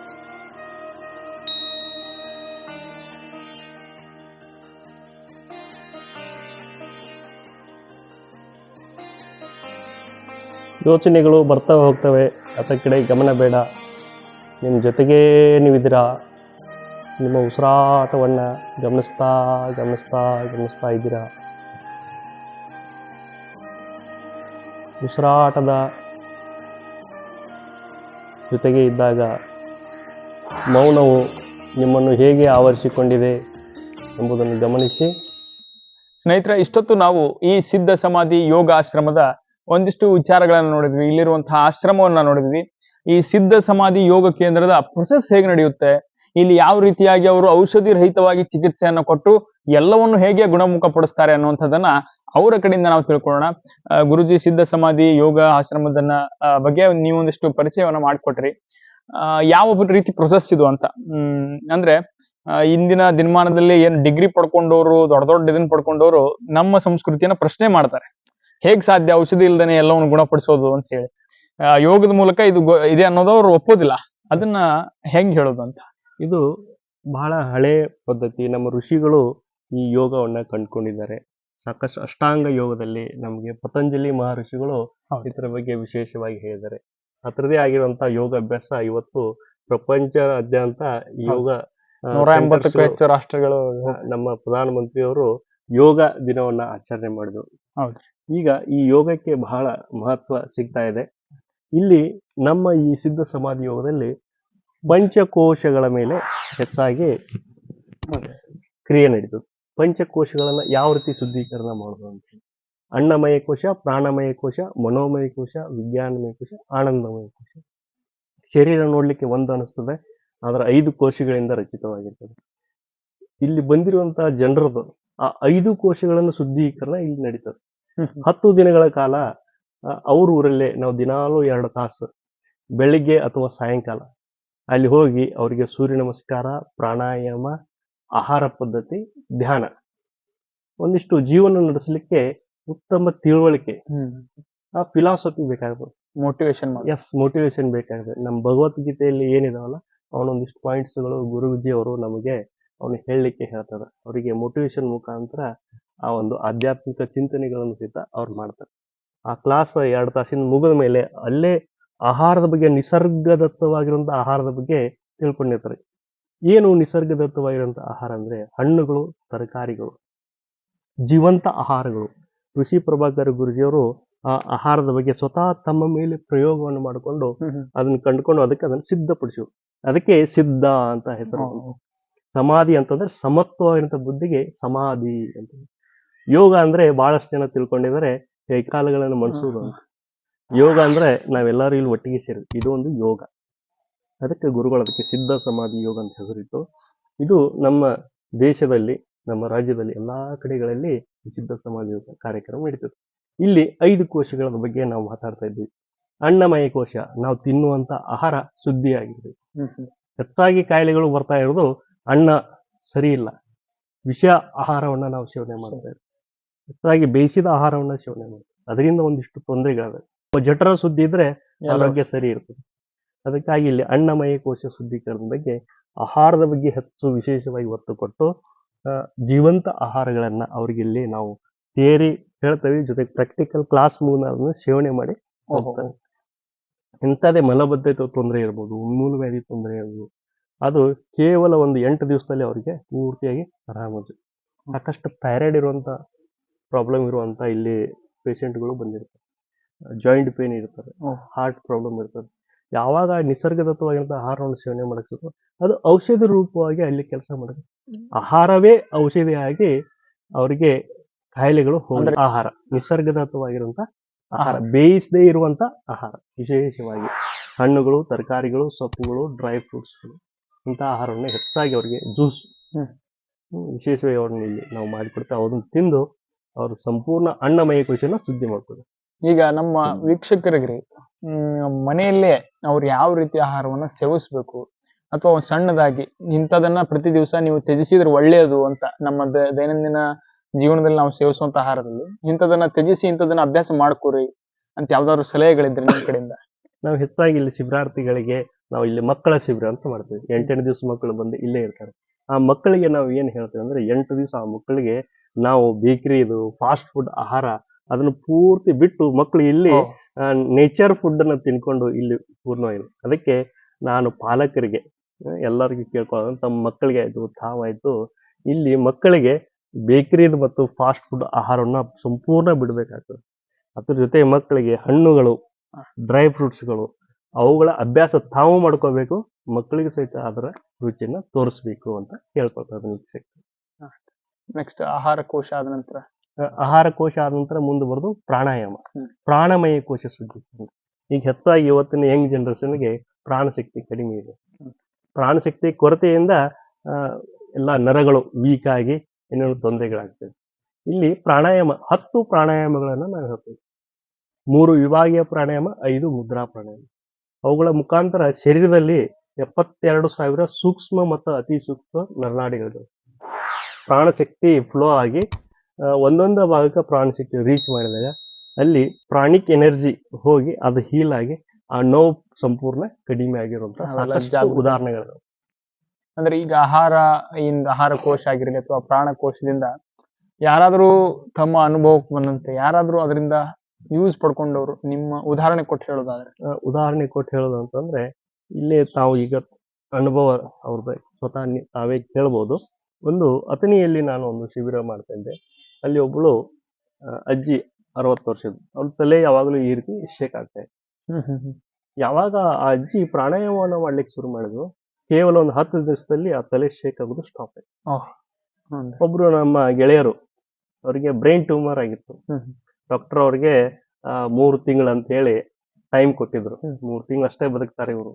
[SPEAKER 2] ಯೋಚನೆಗಳು ಬರ್ತವೆ ಹೋಗ್ತವೆ, ಅದರ ಕಡೆ ಗಮನ ಬೇಡ. ನಿಮ್ಮ ಜೊತೆಗೇ ನೀವಿದ್ದೀರಾ. ನಿಮ್ಮ ಉಸಿರಾಟವನ್ನು ಗಮನಿಸ್ತಾ ಗಮನಿಸ್ತಾ ಗಮನಿಸ್ತಾ ಇದ್ದೀರಾ. ಉಸಿರಾಟದ ಜೊತೆಗೆ ಇದ್ದಾಗ ಮೌನವು ನಿಮ್ಮನ್ನು ಹೇಗೆ ಆವರಿಸಿಕೊಂಡಿದೆ ಎಂಬುದನ್ನು ಗಮನಿಸಿ.
[SPEAKER 1] ಸ್ನೇಹಿತರೆ, ಇಷ್ಟೊತ್ತು ನಾವು ಈ ಸಿದ್ಧ ಸಮಾಧಿ ಯೋಗ ಆಶ್ರಮದ ಒಂದಿಷ್ಟು ವಿಚಾರಗಳನ್ನು ನೋಡಿದ್ವಿ. ಇಲ್ಲಿರುವಂತಹ ಆಶ್ರಮವನ್ನ ನೋಡಿದ್ವಿ. ಈ ಸಿದ್ಧ ಸಮಾಧಿ ಯೋಗ ಕೇಂದ್ರದ ಪ್ರೊಸೆಸ್ ಹೇಗೆ ನಡೆಯುತ್ತೆ, ಇಲ್ಲಿ ಯಾವ ರೀತಿಯಾಗಿ ಅವರು ಔಷಧಿ ರಹಿತವಾಗಿ ಚಿಕಿತ್ಸೆಯನ್ನು ಕೊಟ್ಟು ಎಲ್ಲವನ್ನು ಹೇಗೆ ಗುಣಮುಖ ಪಡಿಸ್ತಾರೆ ಅನ್ನುವಂಥದ್ದನ್ನ ಅವರ ಕಡೆಯಿಂದ ನಾವು ತಿಳ್ಕೊಳ್ಳೋಣ. ಗುರುಜಿ, ಸಿದ್ಧ ಸಮಾಧಿ ಯೋಗ ಆಶ್ರಮದನ್ನ ಬಗ್ಗೆ ನೀವೊಂದಿಷ್ಟು ಪರಿಚಯವನ್ನ ಮಾಡಿಕೊಟ್ರಿ. ಯಾವ ರೀತಿ ಪ್ರೊಸೆಸ್ ಇದು ಅಂತ. ಅಂದ್ರೆ ಇಂದಿನ ದಿನಮಾನದಲ್ಲಿ ಏನ್ ಡಿಗ್ರಿ ಪಡ್ಕೊಂಡವರು, ದೊಡ್ಡ ದೊಡ್ಡ ಇದನ್ನ ಪಡ್ಕೊಂಡವರು ನಮ್ಮ ಸಂಸ್ಕೃತಿಯನ್ನ ಪ್ರಶ್ನೆ ಮಾಡ್ತಾರೆ. ಹೇಗ್ ಸಾಧ್ಯ ಔಷಧಿ ಇಲ್ದೇನೆ ಎಲ್ಲವನ್ನು ಗುಣಪಡಿಸೋದು ಅಂತ ಹೇಳಿ. ಯೋಗದ ಮೂಲಕ ಇದು ಇದೆ ಅನ್ನೋದು ಅವ್ರು ಒಪ್ಪೋದಿಲ್ಲ. ಅದನ್ನ ಹೆಂಗ್ ಹೇಳೋದು ಅಂತ.
[SPEAKER 2] ಇದು ಬಹಳ ಹಳೆ ಪದ್ಧತಿ. ನಮ್ಮ ಋಷಿಗಳು ಈ ಯೋಗವನ್ನ ಕಂಡುಕೊಂಡಿದ್ದಾರೆ. ಸಾಕಷ್ಟು ಅಷ್ಟಾಂಗ ಯೋಗದಲ್ಲಿ ನಮಗೆ ಪತಂಜಲಿ ಮಹರ್ಷಿಗಳು ಇದರ ಬಗ್ಗೆ ವಿಶೇಷವಾಗಿ ಹೇಳಿದ್ದಾರೆ. ಅದರದೇ ಆಗಿರುವಂತಹ ಯೋಗ ಅಭ್ಯಾಸ ಇವತ್ತು ಪ್ರಪಂಚಾದ್ಯಂತ ಯೋಗ
[SPEAKER 1] 180ಕ್ಕೂ ಹೆಚ್ಚು ರಾಷ್ಟ್ರಗಳು.
[SPEAKER 2] ನಮ್ಮ ಪ್ರಧಾನಮಂತ್ರಿಯವರು ಯೋಗ ದಿನವನ್ನ ಆಚರಣೆ ಮಾಡಿದ್ರು. ಈಗ ಈ ಯೋಗಕ್ಕೆ ಬಹಳ ಮಹತ್ವ ಸಿಗ್ತಾ ಇದೆ. ಇಲ್ಲಿ ನಮ್ಮ ಈ ಸಿದ್ಧ ಸಮಾಧಿ ಯೋಗದಲ್ಲಿ ಪಂಚಕೋಶಗಳ ಮೇಲೆ ಹೆಚ್ಚಾಗಿ ಕ್ರಿಯೆ ನಡೀತದೆ. ಪಂಚಕೋಶಗಳನ್ನ ಯಾವ ರೀತಿ ಶುದ್ಧೀಕರಣ ಮಾಡೋದು ಅಂತ. ಅನ್ನಮಯ ಕೋಶ, ಪ್ರಾಣಮಯ ಕೋಶ, ಮನೋಮಯ ಕೋಶ, ವಿಜ್ಞಾನಮಯ ಕೋಶ, ಆನಂದಮಯ ಕೋಶ. ಶರೀರ ನೋಡ್ಲಿಕ್ಕೆ ಒಂದು ಅನಿಸ್ತದೆ, ಆದ್ರೆ 5 ಕೋಶಗಳಿಂದ ರಚಿತವಾಗಿರ್ತದೆ. ಇಲ್ಲಿ ಬಂದಿರುವಂತಹ ಜನರದು ಆ 5 ಕೋಶಗಳನ್ನು ಶುದ್ಧೀಕರಣ ಇಲ್ಲಿ ನಡೀತದೆ. 10 ದಿನಗಳ ಕಾಲ ಅವ್ರ ಊರಲ್ಲೇ ನಾವು ದಿನಾಲೂ 2 ತಾಸು ಬೆಳಿಗ್ಗೆ ಅಥವಾ ಸಾಯಂಕಾಲ ಅಲ್ಲಿ ಹೋಗಿ ಅವರಿಗೆ ಸೂರ್ಯ ನಮಸ್ಕಾರ, ಪ್ರಾಣಾಯಾಮ, ಆಹಾರ ಪದ್ಧತಿ, ಧ್ಯಾನ, ಒಂದಿಷ್ಟು ಜೀವನ ನಡೆಸಲಿಕ್ಕೆ ಉತ್ತಮ ತಿಳುವಳಿಕೆ, ಆ ಫಿಲಾಸಫಿ ಬೇಕಾಗ್ತದೆ. ಮೋಟಿವೇಶನ್ ಬೇಕಾಗಿದೆ. ನಮ್ಮ ಭಗವದ್ಗೀತೆಯಲ್ಲಿ ಏನಿದಾವಲ್ಲ ಅವನೊಂದಿಷ್ಟು ಪಾಯಿಂಟ್ಸ್ಗಳು ಗುರುಜಿ ಅವರು ನಮಗೆ ಅವನು ಹೇಳಲಿಕ್ಕೆ ಹೇಳ್ತಾರೆ. ಅವರಿಗೆ ಮೋಟಿವೇಶನ್ ಮುಖಾಂತರ ಆ ಒಂದು ಆಧ್ಯಾತ್ಮಿಕ ಚಿಂತನೆಗಳನ್ನು ಸಹಿತ ಅವ್ರು ಮಾಡ್ತಾರೆ. ಆ ಕ್ಲಾಸ್ 2 ತಾಸಿನ ಮುಗಿದ ಮೇಲೆ ಅಲ್ಲೇ ಆಹಾರದ ಬಗ್ಗೆ, ನಿಸರ್ಗದತ್ತವಾಗಿರುವಂತಹ ಆಹಾರದ ಬಗ್ಗೆ ತಿಳ್ಕೊಂಡಿರ್ತಾರೆ. ಏನು ನಿಸರ್ಗದತ್ತವಾಗಿರುವಂತಹ ಆಹಾರ ಅಂದ್ರೆ ಹಣ್ಣುಗಳು, ತರಕಾರಿಗಳು, ಜೀವಂತ ಆಹಾರಗಳು. ಋಷಿ ಪ್ರಭಾಕರ್ ಗುರುಜಿಯವರು ಆ ಆಹಾರದ ಬಗ್ಗೆ ಸ್ವತಃ ತಮ್ಮ ಮೇಲೆ ಪ್ರಯೋಗವನ್ನು ಮಾಡಿಕೊಂಡು ಅದನ್ನ ಕಂಡುಕೊಂಡು ಅದನ್ನು ಸಿದ್ಧಪಡಿಸಿದ್ರು. ಅದಕ್ಕೆ ಸಿದ್ಧ ಅಂತ ಹೆಸರು. ಸಮಾಧಿ ಅಂತಂದ್ರೆ ಸಮತ್ವವಾಗಿರುವಂತ ಬುದ್ಧಿಗೆ ಸಮಾಧಿ ಅಂತ. ಯೋಗ ಅಂದ್ರೆ ಬಹಳಷ್ಟು ಜನ ತಿಳ್ಕೊಂಡಿದ್ದಾರೆ ಕೈಕಾಲುಗಳನ್ನು ಮನಸುವುದು ಅಂತ. ಯೋಗ ಅಂದ್ರೆ ನಾವೆಲ್ಲರೂ ಇಲ್ಲಿ ಒಟ್ಟಿಗೆ ಸೇರಿ ಇದು ಒಂದು ಯೋಗ. ಅದಕ್ಕೆ ಗುರುಗಳು ಅದಕ್ಕೆ ಸಿದ್ಧ ಸಮಾಧಿ ಯೋಗ ಅಂತ ಹೆಸರಿಟ್ಟು, ಇದು ನಮ್ಮ ದೇಶದಲ್ಲಿ, ನಮ್ಮ ರಾಜ್ಯದಲ್ಲಿ ಎಲ್ಲಾ ಕಡೆಗಳಲ್ಲಿ ಸಿದ್ಧ ಸಮಾಧಿ ಯೋಗ ಕಾರ್ಯಕ್ರಮ ನಡೀತದೆ. ಇಲ್ಲಿ 5 ಕೋಶಗಳ ಬಗ್ಗೆ ನಾವು ಮಾತಾಡ್ತಾ ಇದ್ವಿ. ಅನ್ನಮಯ ಕೋಶ, ನಾವು ತಿನ್ನುವಂತ ಆಹಾರ ಶುದ್ಧಿಯಾಗಿದೆ. ಹೆಚ್ಚಾಗಿ ಕಾಯಿಲೆಗಳು ಬರ್ತಾ ಇರೋದು ಅನ್ನ ಸರಿ ಇಲ್ಲ, ವಿಷ ಆಹಾರವನ್ನ ನಾವು ಸೇವನೆ ಮಾಡ್ತಾ ಇದ್ದೀವಿ. ಹೆಚ್ಚಾಗಿ ಬೇಯಿಸಿದ ಆಹಾರವನ್ನ ಸೇವನೆ ಮಾಡ್ತೀವಿ. ಅದರಿಂದ ಒಂದಿಷ್ಟು ತೊಂದರೆಗಳಿವೆ. ಜಠರ ಶುದ್ಧಿ ಇದ್ರೆ ಆರೋಗ್ಯ ಸರಿ ಇರ್ತದೆ. ಅದಕ್ಕಾಗಿ ಇಲ್ಲಿ ಅನ್ನಮಯ ಕೋಶ ಶುದ್ಧೀಕರಣದ ಬಗ್ಗೆ, ಆಹಾರದ ಬಗ್ಗೆ ಹೆಚ್ಚು ವಿಶೇಷವಾಗಿ ಒತ್ತು ಕೊಟ್ಟು ಜೀವಂತ ಆಹಾರಗಳನ್ನ ಅವ್ರಿಗೆ ಇಲ್ಲಿ ನಾವು ಥಿಯರಿ ಹೇಳ್ತೇವೆ, ಜೊತೆಗೆ ಪ್ರಾಕ್ಟಿಕಲ್ ಕ್ಲಾಸ್ ಮೂಲಕ ಸೇವನೆ ಮಾಡಿ ಹೋಗ್ತಾರೆ. ಇಂಥದೇ ಮಲಬದ್ಧತೆ ತೊಂದರೆ ಇರ್ಬೋದು, ಮೂಲವ್ಯಾಧಿ ತೊಂದರೆ ಇರ್ಬೋದು, ಅದು ಕೇವಲ ಒಂದು 8 ದಿವಸದಲ್ಲಿ ಅವರಿಗೆ ಪೂರ್ತಿಯಾಗಿ ಆರಾಮಾಗಿ. ಸಾಕಷ್ಟು ಥೈರಾಯ್ಡ್ ಇರುವಂತ ಪ್ರಾಬ್ಲಮ್ ಇರುವಂತ ಇಲ್ಲಿ ಪೇಷಂಟ್ಗಳು ಬಂದಿರ್ತಾರೆ. ಜಾಯಿಂಟ್ ಪೇನ್ ಇರ್ತಾರೆ, ಹಾರ್ಟ್ ಪ್ರಾಬ್ಲಮ್ ಇರ್ತದೆ. ಯಾವಾಗ ನಿಸರ್ಗದತ್ತವಾಗಿರುವಂತಹ ಆಹಾರವನ್ನು ಸೇವನೆ ಮಾಡಬೇಕು, ಅದು ಔಷಧಿ ರೂಪವಾಗಿ ಅಲ್ಲಿ ಕೆಲಸ ಮಾಡುತ್ತೆ. ಆಹಾರವೇ ಔಷಧಿಯಾಗಿ ಅವರಿಗೆ ಕಾಯಿಲೆಗಳು ಹೋಗಿ, ಆಹಾರ ನಿಸರ್ಗದತ್ತವಾಗಿರುವಂತ ಆಹಾರ, ಬೇಯಿಸದೇ ಇರುವಂತ ಆಹಾರ, ವಿಶೇಷವಾಗಿ ಹಣ್ಣುಗಳು, ತರಕಾರಿಗಳು, ಸೊಪ್ಪುಗಳು, ಡ್ರೈ ಫ್ರೂಟ್ಸ್ಗಳು, ಇಂಥ ಆಹಾರವನ್ನು ಹೆಚ್ಚಾಗಿ ಅವರಿಗೆ ಜ್ಯೂಸ್ ವಿಶೇಷವಾಗಿ ಅವ್ರನ್ನ ಇಲ್ಲಿ ನಾವು ಮಾಡಿಕೊಡ್ತಾ ಅದನ್ನು ತಿಂದು ಅವರು ಸಂಪೂರ್ಣ ಅನ್ನಮಯ ಕೋಶನ ಶುದ್ಧಿ ಮಾಡ್ತಾರೆ.
[SPEAKER 1] ಈಗ ನಮ್ಮ ವೀಕ್ಷಕರಿಗೆ ಮನೆಯಲ್ಲೇ ಅವ್ರು ಯಾವ ರೀತಿ ಆಹಾರವನ್ನ ಸೇವಿಸ್ಬೇಕು, ಅಥವಾ ಒಂದು ಸಣ್ಣದಾಗಿ ಇಂಥದನ್ನ ಪ್ರತಿ ದಿವಸ ನೀವು ತ್ಯಜಿಸಿದ್ರೆ ಒಳ್ಳೆಯದು ಅಂತ, ನಮ್ಮ ದೈನಂದಿನ ಜೀವನದಲ್ಲಿ ನಾವು ಸೇವಿಸುವಂತ ಆಹಾರದಲ್ಲಿ ಇಂಥದನ್ನ ತ್ಯಜಿಸಿ ಇಂಥದನ್ನ ಅಭ್ಯಾಸ ಮಾಡ್ಕೊರಿ ಅಂತ ಯಾವ್ದಾದ್ರು ಸಲಹೆಗಳಿದ್ರೆ ನಿಮ್ ಕಡೆಯಿಂದ?
[SPEAKER 2] ನಾವು ಹೆಚ್ಚಾಗಿ ಇಲ್ಲಿ ಶಿಬಿರಾರ್ಥಿಗಳಿಗೆ ನಾವು ಇಲ್ಲಿ ಮಕ್ಕಳ ಶಿಬಿರ ಅಂತ ಮಾಡ್ತೀವಿ. 8 ದಿವಸ ಮಕ್ಕಳು ಬಂದು ಇಲ್ಲೇ ಇರ್ತಾರೆ. ಆ ಮಕ್ಕಳಿಗೆ ನಾವು ಏನ್ ಹೇಳ್ತೇವೆ ಅಂದ್ರೆ 8 ದಿವಸ ಆ ಮಕ್ಕಳಿಗೆ ನಾವು ಬೇಕರಿದು ಫಾಸ್ಟ್ ಫುಡ್ ಆಹಾರ ಅದನ್ನು ಪೂರ್ತಿ ಬಿಟ್ಟು ಮಕ್ಕಳು ಇಲ್ಲಿ ನೇಚರ್ ಫುಡ್ ಅನ್ನ ತಿನ್ಕೊಂಡು ಇಲ್ಲಿ ಪೂರ್ಣವಾಗಿ. ಅದಕ್ಕೆ ನಾನು ಪಾಲಕರಿಗೆ ಎಲ್ಲರಿಗೂ ಕೇಳ್ಕೊಳ್ಳೋದು, ತಮ್ಮ ಮಕ್ಕಳಿಗೆ ಆಯ್ತು ತಾವಾಯ್ತು ಇಲ್ಲಿ ಮಕ್ಕಳಿಗೆ ಬೇಕರಿದು ಮತ್ತು ಫಾಸ್ಟ್ ಫುಡ್ ಆಹಾರವನ್ನ ಸಂಪೂರ್ಣ ಬಿಡಬೇಕಾಗ್ತದೆ. ಅದ್ರ ಜೊತೆ ಮಕ್ಕಳಿಗೆ ಹಣ್ಣುಗಳು, ಡ್ರೈ ಫ್ರೂಟ್ಸ್ಗಳು ಅವುಗಳ ಅಭ್ಯಾಸ ತಾವು ಮಾಡ್ಕೋಬೇಕು, ಮಕ್ಕಳಿಗೆ ಸಹಿತ ಅದರ ರುಚಿಯನ್ನ ತೋರಿಸ್ಬೇಕು ಅಂತ ಹೇಳ್ಕೊಳ್ತಾರೆ.
[SPEAKER 1] ನೆಕ್ಸ್ಟ್ ಆಹಾರ ಕೋಶ ಆದ ನಂತರ,
[SPEAKER 2] ಆಹಾರ ಕೋಶ ಆದ ನಂತರ ಮುಂದೆ ಬರೋದು ಪ್ರಾಣಾಯಾಮ, ಪ್ರಾಣಮಯ ಕೋಶ ಶುದ್ಧಿ. ಈಗ ಹೆಚ್ಚಾಗಿ ಇವತ್ತಿನ ಯಂಗ್ ಜನರೇಷನ್ಗೆ ಪ್ರಾಣಶಕ್ತಿ ಕಡಿಮೆ ಇದೆ. ಪ್ರಾಣಶಕ್ತಿ ಕೊರತೆಯಿಂದ ಎಲ್ಲ ನರಗಳು ವೀಕ್ ಆಗಿ ಏನೇನು ತೊಂದರೆಗಳಾಗ್ತದೆ. ಇಲ್ಲಿ ಪ್ರಾಣಾಯಾಮ 10 ಪ್ರಾಣಾಯಾಮಗಳನ್ನ ನಾವು ಹೇಳ್ತೀವಿ. 3 ವಿಭಾಗೀಯ ಪ್ರಾಣಾಯಾಮ, 5 ಮುದ್ರಾ ಪ್ರಾಣಾಯಾಮ. ಅವುಗಳ ಮುಖಾಂತರ ಶರೀರದಲ್ಲಿ 72,000 ಸೂಕ್ಷ್ಮ ಮತ್ತು ಅತಿ ಸೂಕ್ಷ್ಮ ನರನಾಡಿಗಳು ಪ್ರಾಣಶಕ್ತಿ ಫ್ಲೋ ಆಗಿ ಒಂದೊಂದು ಭಾಗಕ್ಕೆ ಪ್ರಾಣಶಕ್ತಿ ರೀಚ್ ಮಾಡಿದಾಗ ಅಲ್ಲಿ ಪ್ರಾಣಿಕ್ ಎನರ್ಜಿ ಹೋಗಿ ಅದು ಹೀಲ್ ಆಗಿ ಆ ನೋವು ಸಂಪೂರ್ಣ ಕಡಿಮೆ ಆಗಿರುವಂತಹ ಉದಾಹರಣೆಗಳು.
[SPEAKER 1] ಅಂದ್ರೆ ಈಗ ಆಹಾರ ಕೋಶ ಆಗಿರಲಿ ಅಥವಾ ಪ್ರಾಣ ಕೋಶದಿಂದ ಯಾರಾದ್ರೂ ತಮ್ಮ ಅನುಭವಕ್ಕೆ ಬಂದಂತೆ ಯಾರಾದ್ರೂ ಅದರಿಂದ ಯೂಸ್ ಪಡ್ಕೊಂಡವ್ರು ನಿಮ್ಮ ಉದಾಹರಣೆ ಕೊಟ್ಟು ಹೇಳೋದಾದ್ರೆ?
[SPEAKER 2] ಉದಾಹರಣೆ ಕೊಟ್ಟು ಹೇಳೋದು ಅಂತಂದ್ರೆ ಇಲ್ಲೇ ತಾವು ಈಗ ಅನುಭವ ಅವ್ರದ್ದು ಸ್ವತಃ ತಾವೇ ಕೇಳ್ಬೋದು. ಒಂದು ಅಥಣಿಯಲ್ಲಿ ನಾನು ಒಂದು ಶಿಬಿರ ಮಾಡ್ತಾ ಇದ್ದೆ. ಅಲ್ಲಿ ಒಬ್ಬಳು ಅಜ್ಜಿ 60 ವರ್ಷದ, ಅವ್ರ ತಲೆ ಯಾವಾಗಲೂ ಈ ರೀತಿ ಶೇಕ್ ಆಗ್ತಾ ಇದೆ. ಯಾವಾಗ ಆ ಅಜ್ಜಿ ಪ್ರಾಣಾಯಾಮವನ್ನು ಮಾಡ್ಲಿಕ್ಕೆ ಶುರು ಮಾಡಿದ್ರು, ಕೇವಲ ಒಂದು 10 ದಿವಸದಲ್ಲಿ ಆ ತಲೆ ಶೇಕ್ ಆಗೋದು ಸ್ಟಾಪ್ ಆಯ್ತು. ಒಬ್ರು ನಮ್ಮ ಗೆಳೆಯರು, ಅವ್ರಿಗೆ ಬ್ರೈನ್ ಟ್ಯೂಮರ್ ಆಗಿತ್ತು. ಡಾಕ್ಟರ್ ಅವ್ರಿಗೆ 3 ತಿಂಗಳು ಅಂತ ಹೇಳಿ ಟೈಮ್ ಕೊಟ್ಟಿದ್ರು. 3 ತಿಂಗಳು ಅಷ್ಟೇ ಬದುಕ್ತಾರೆ ಇವರು.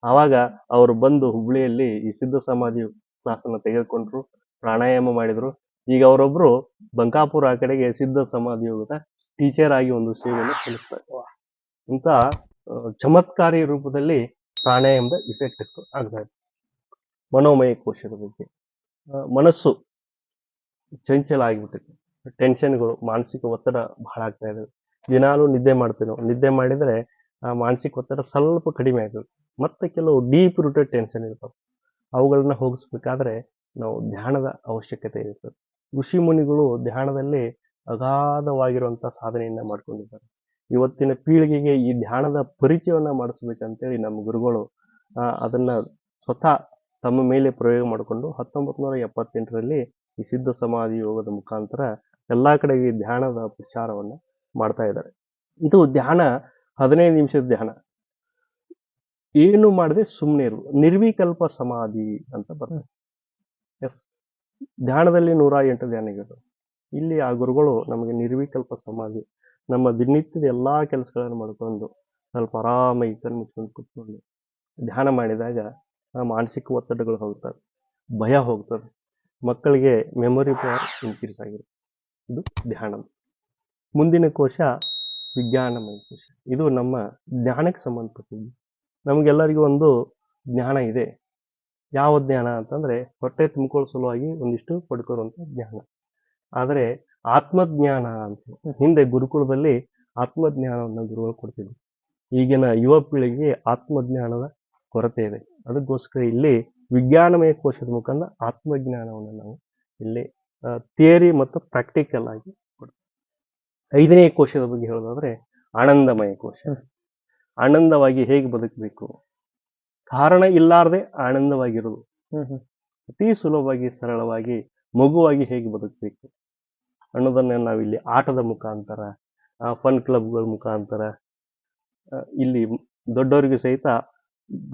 [SPEAKER 2] ಆವಾಗ ಅವರು ಬಂದು ಹುಬ್ಳಿಯಲ್ಲಿ ಈ ಸಿದ್ಧ ಸಮಾಧಿ ಕ್ಲಾಸ್ ಅನ್ನ ತೆಗೆದುಕೊಂಡ್ರು. ಪ್ರಾಣಾಯಾಮ ಮಾಡಿದ್ರು. ಈಗ ಅವರೊಬ್ರು ಬಂಕಾಪುರ ಆ ಕಡೆಗೆ ಸಿದ್ಧ ಸಮಾಧಿ ಯೋಗದ ಟೀಚರ್ ಆಗಿ ಒಂದು ಸೇವೆಯನ್ನು ಸಲ್ಲಿಸ್ತಾರೆ. ಇಂಥ ಚಮತ್ಕಾರಿ ರೂಪದಲ್ಲಿ ಪ್ರಾಣಾಯಾಮದ ಇಫೆಕ್ಟ್ ಆಗ್ತಾ ಇದೆ. ಮನೋಮಯ ಕೋಶದ ಬಗ್ಗೆ ಮನಸ್ಸು ಚಂಚಲ ಆಗಿಬಿಟ್ಟಿದೆ. ಟೆನ್ಷನ್ಗಳು, ಮಾನಸಿಕ ಒತ್ತಡ ಬಹಳ ಆಗ್ತಾ ಇದೆ. ದಿನಾಲೂ ನಿದ್ದೆ ಮಾಡ್ತೀವಿ ನಾವು. ನಿದ್ದೆ ಮಾಡಿದರೆ ಆ ಮಾನಸಿಕ ಒತ್ತಡ ಸ್ವಲ್ಪ ಕಡಿಮೆ ಆಗುತ್ತೆ. ಮತ್ತೆ ಕೆಲವು ಡೀಪ್ ರೂಟೆಡ್ ಟೆನ್ಷನ್ ಇರ್ತವೆ. ಅವುಗಳನ್ನ ಹೋಗಿಸ್ಬೇಕಾದ್ರೆ ನಾವು ಧ್ಯಾನದ ಅವಶ್ಯಕತೆ ಇರ್ತದೆ. ಋಷಿ ಮುನಿಗಳು ಧ್ಯಾನದಲ್ಲಿ ಅಗಾಧವಾಗಿರುವಂಥ ಸಾಧನೆಯನ್ನ ಮಾಡ್ಕೊಂಡಿದ್ದಾರೆ. ಇವತ್ತಿನ ಪೀಳಿಗೆಗೆ ಈ ಧ್ಯಾನದ ಪರಿಚಯವನ್ನ ಮಾಡಿಸ್ಬೇಕಂತೇಳಿ ನಮ್ಮ ಗುರುಗಳು ಅದನ್ನ ಸ್ವತಃ ತಮ್ಮ ಮೇಲೆ ಪ್ರಯೋಗ ಮಾಡಿಕೊಂಡು 1978ರಲ್ಲಿ ಈ ಸಿದ್ಧ ಸಮಾಧಿ ಯೋಗದ ಮುಖಾಂತರ ಎಲ್ಲಾ ಕಡೆಗೆ ಧ್ಯಾನದ ಪ್ರಚಾರವನ್ನ ಮಾಡ್ತಾ ಇದ್ದಾರೆ. ಇದು ಧ್ಯಾನ 15 ನಿಮಿಷದ ಧ್ಯಾನ. ಏನು ಮಾಡದೆ ಸುಮ್ಮನೆ ಇರು, ನಿರ್ವಿಕಲ್ಪ ಸಮಾಧಿ ಅಂತ ಬರ್ತದೆ. ಧ್ಯಾನದಲ್ಲಿ 108 ಧ್ಯಾನಗಳು. ಇಲ್ಲಿ ಆ ಗುರುಗಳು ನಮಗೆ ನಿರ್ವಿಕಲ್ಪ ಸಮಾಧಿ, ನಮ್ಮ ದಿನನಿತ್ಯದ ಎಲ್ಲಾ ಕೆಲಸಗಳನ್ನು ಮಾಡ್ಕೊಂಡು ಸ್ವಲ್ಪ ಆರಾಮಾಗಿ ಕಣ್ಣು ಮುಚ್ಕೊಂಡು ಕೂತ್ಕೊಂಡು ಧ್ಯಾನ ಮಾಡಿದಾಗ ಮಾನಸಿಕ ಒತ್ತಡಗಳು ಹೋಗ್ತವೆ, ಭಯ ಹೋಗ್ತದೆ, ಮಕ್ಕಳಿಗೆ ಮೆಮೊರಿ ಪವರ್ ಇನ್ಕ್ರೀಸ್ ಆಗಿರುತ್ತೆ. ಇದು ಧ್ಯಾನ. ಮುಂದಿನ ಕೋಶ ವಿಜ್ಞಾನಮಯ ಕೋಶ. ಇದು ನಮ್ಮ ಜ್ಞಾನಕ್ಕೆ ಸಂಬಂಧಪಟ್ಟಿದ್ದು. ನಮಗೆಲ್ಲರಿಗೂ ಒಂದು ಜ್ಞಾನ ಇದೆ. ಯಾವ ಜ್ಞಾನ ಅಂತಂದ್ರೆ ಹೊಟ್ಟೆ ತುಂಬಿಕೊಳ್ಳೋ ಸಲುವಾಗಿ ಒಂದಿಷ್ಟು ಪಡ್ಕೊಳ್ಳುವಂಥ ಜ್ಞಾನ. ಆದರೆ ಆತ್ಮಜ್ಞಾನ ಅಂತ ಹಿಂದೆ ಗುರುಕುಲದಲ್ಲಿ ಆತ್ಮಜ್ಞಾನವನ್ನು ಗುರುಗಳು ಕೊಡ್ತಿದ್ರು. ಈಗಿನ ಯುವ ಪೀಳಿಗೆಗೆ ಆತ್ಮಜ್ಞಾನದ ಕೊರತೆ ಇದೆ. ಅದಕ್ಕೋಸ್ಕರ ಇಲ್ಲಿ ವಿಜ್ಞಾನಮಯ ಕೋಶದ ಮುಖಾಂತರ ಆತ್ಮಜ್ಞಾನವನ್ನು ನಾವು ಇಲ್ಲಿ ಥಿಯರಿ ಮತ್ತು ಪ್ರಾಕ್ಟಿಕಲ್ ಆಗಿ ಕೊಡ್ತೀವಿ. 5ನೇ ಕೋಶದ ಬಗ್ಗೆ ಹೇಳೋದಾದ್ರೆ ಆನಂದಮಯ ಕೋಶ. ಆನಂದವಾಗಿ ಹೇಗೆ ಬದುಕಬೇಕು, ಕಾರಣ ಇಲ್ಲಾರದೆ ಆನಂದವಾಗಿರೋದು, ಅತಿ ಸುಲಭವಾಗಿ ಸರಳವಾಗಿ ಮಗುವಾಗಿ ಹೇಗೆ ಬದುಕಬೇಕು ಅನ್ನೋದನ್ನ ನಾವಿಲ್ಲಿ ಆಟದ ಮುಖಾಂತರ, ಫನ್ ಕ್ಲಬ್ಗಳ ಮುಖಾಂತರ, ಇಲ್ಲಿ ದೊಡ್ಡವರಿಗೂ ಸಹಿತ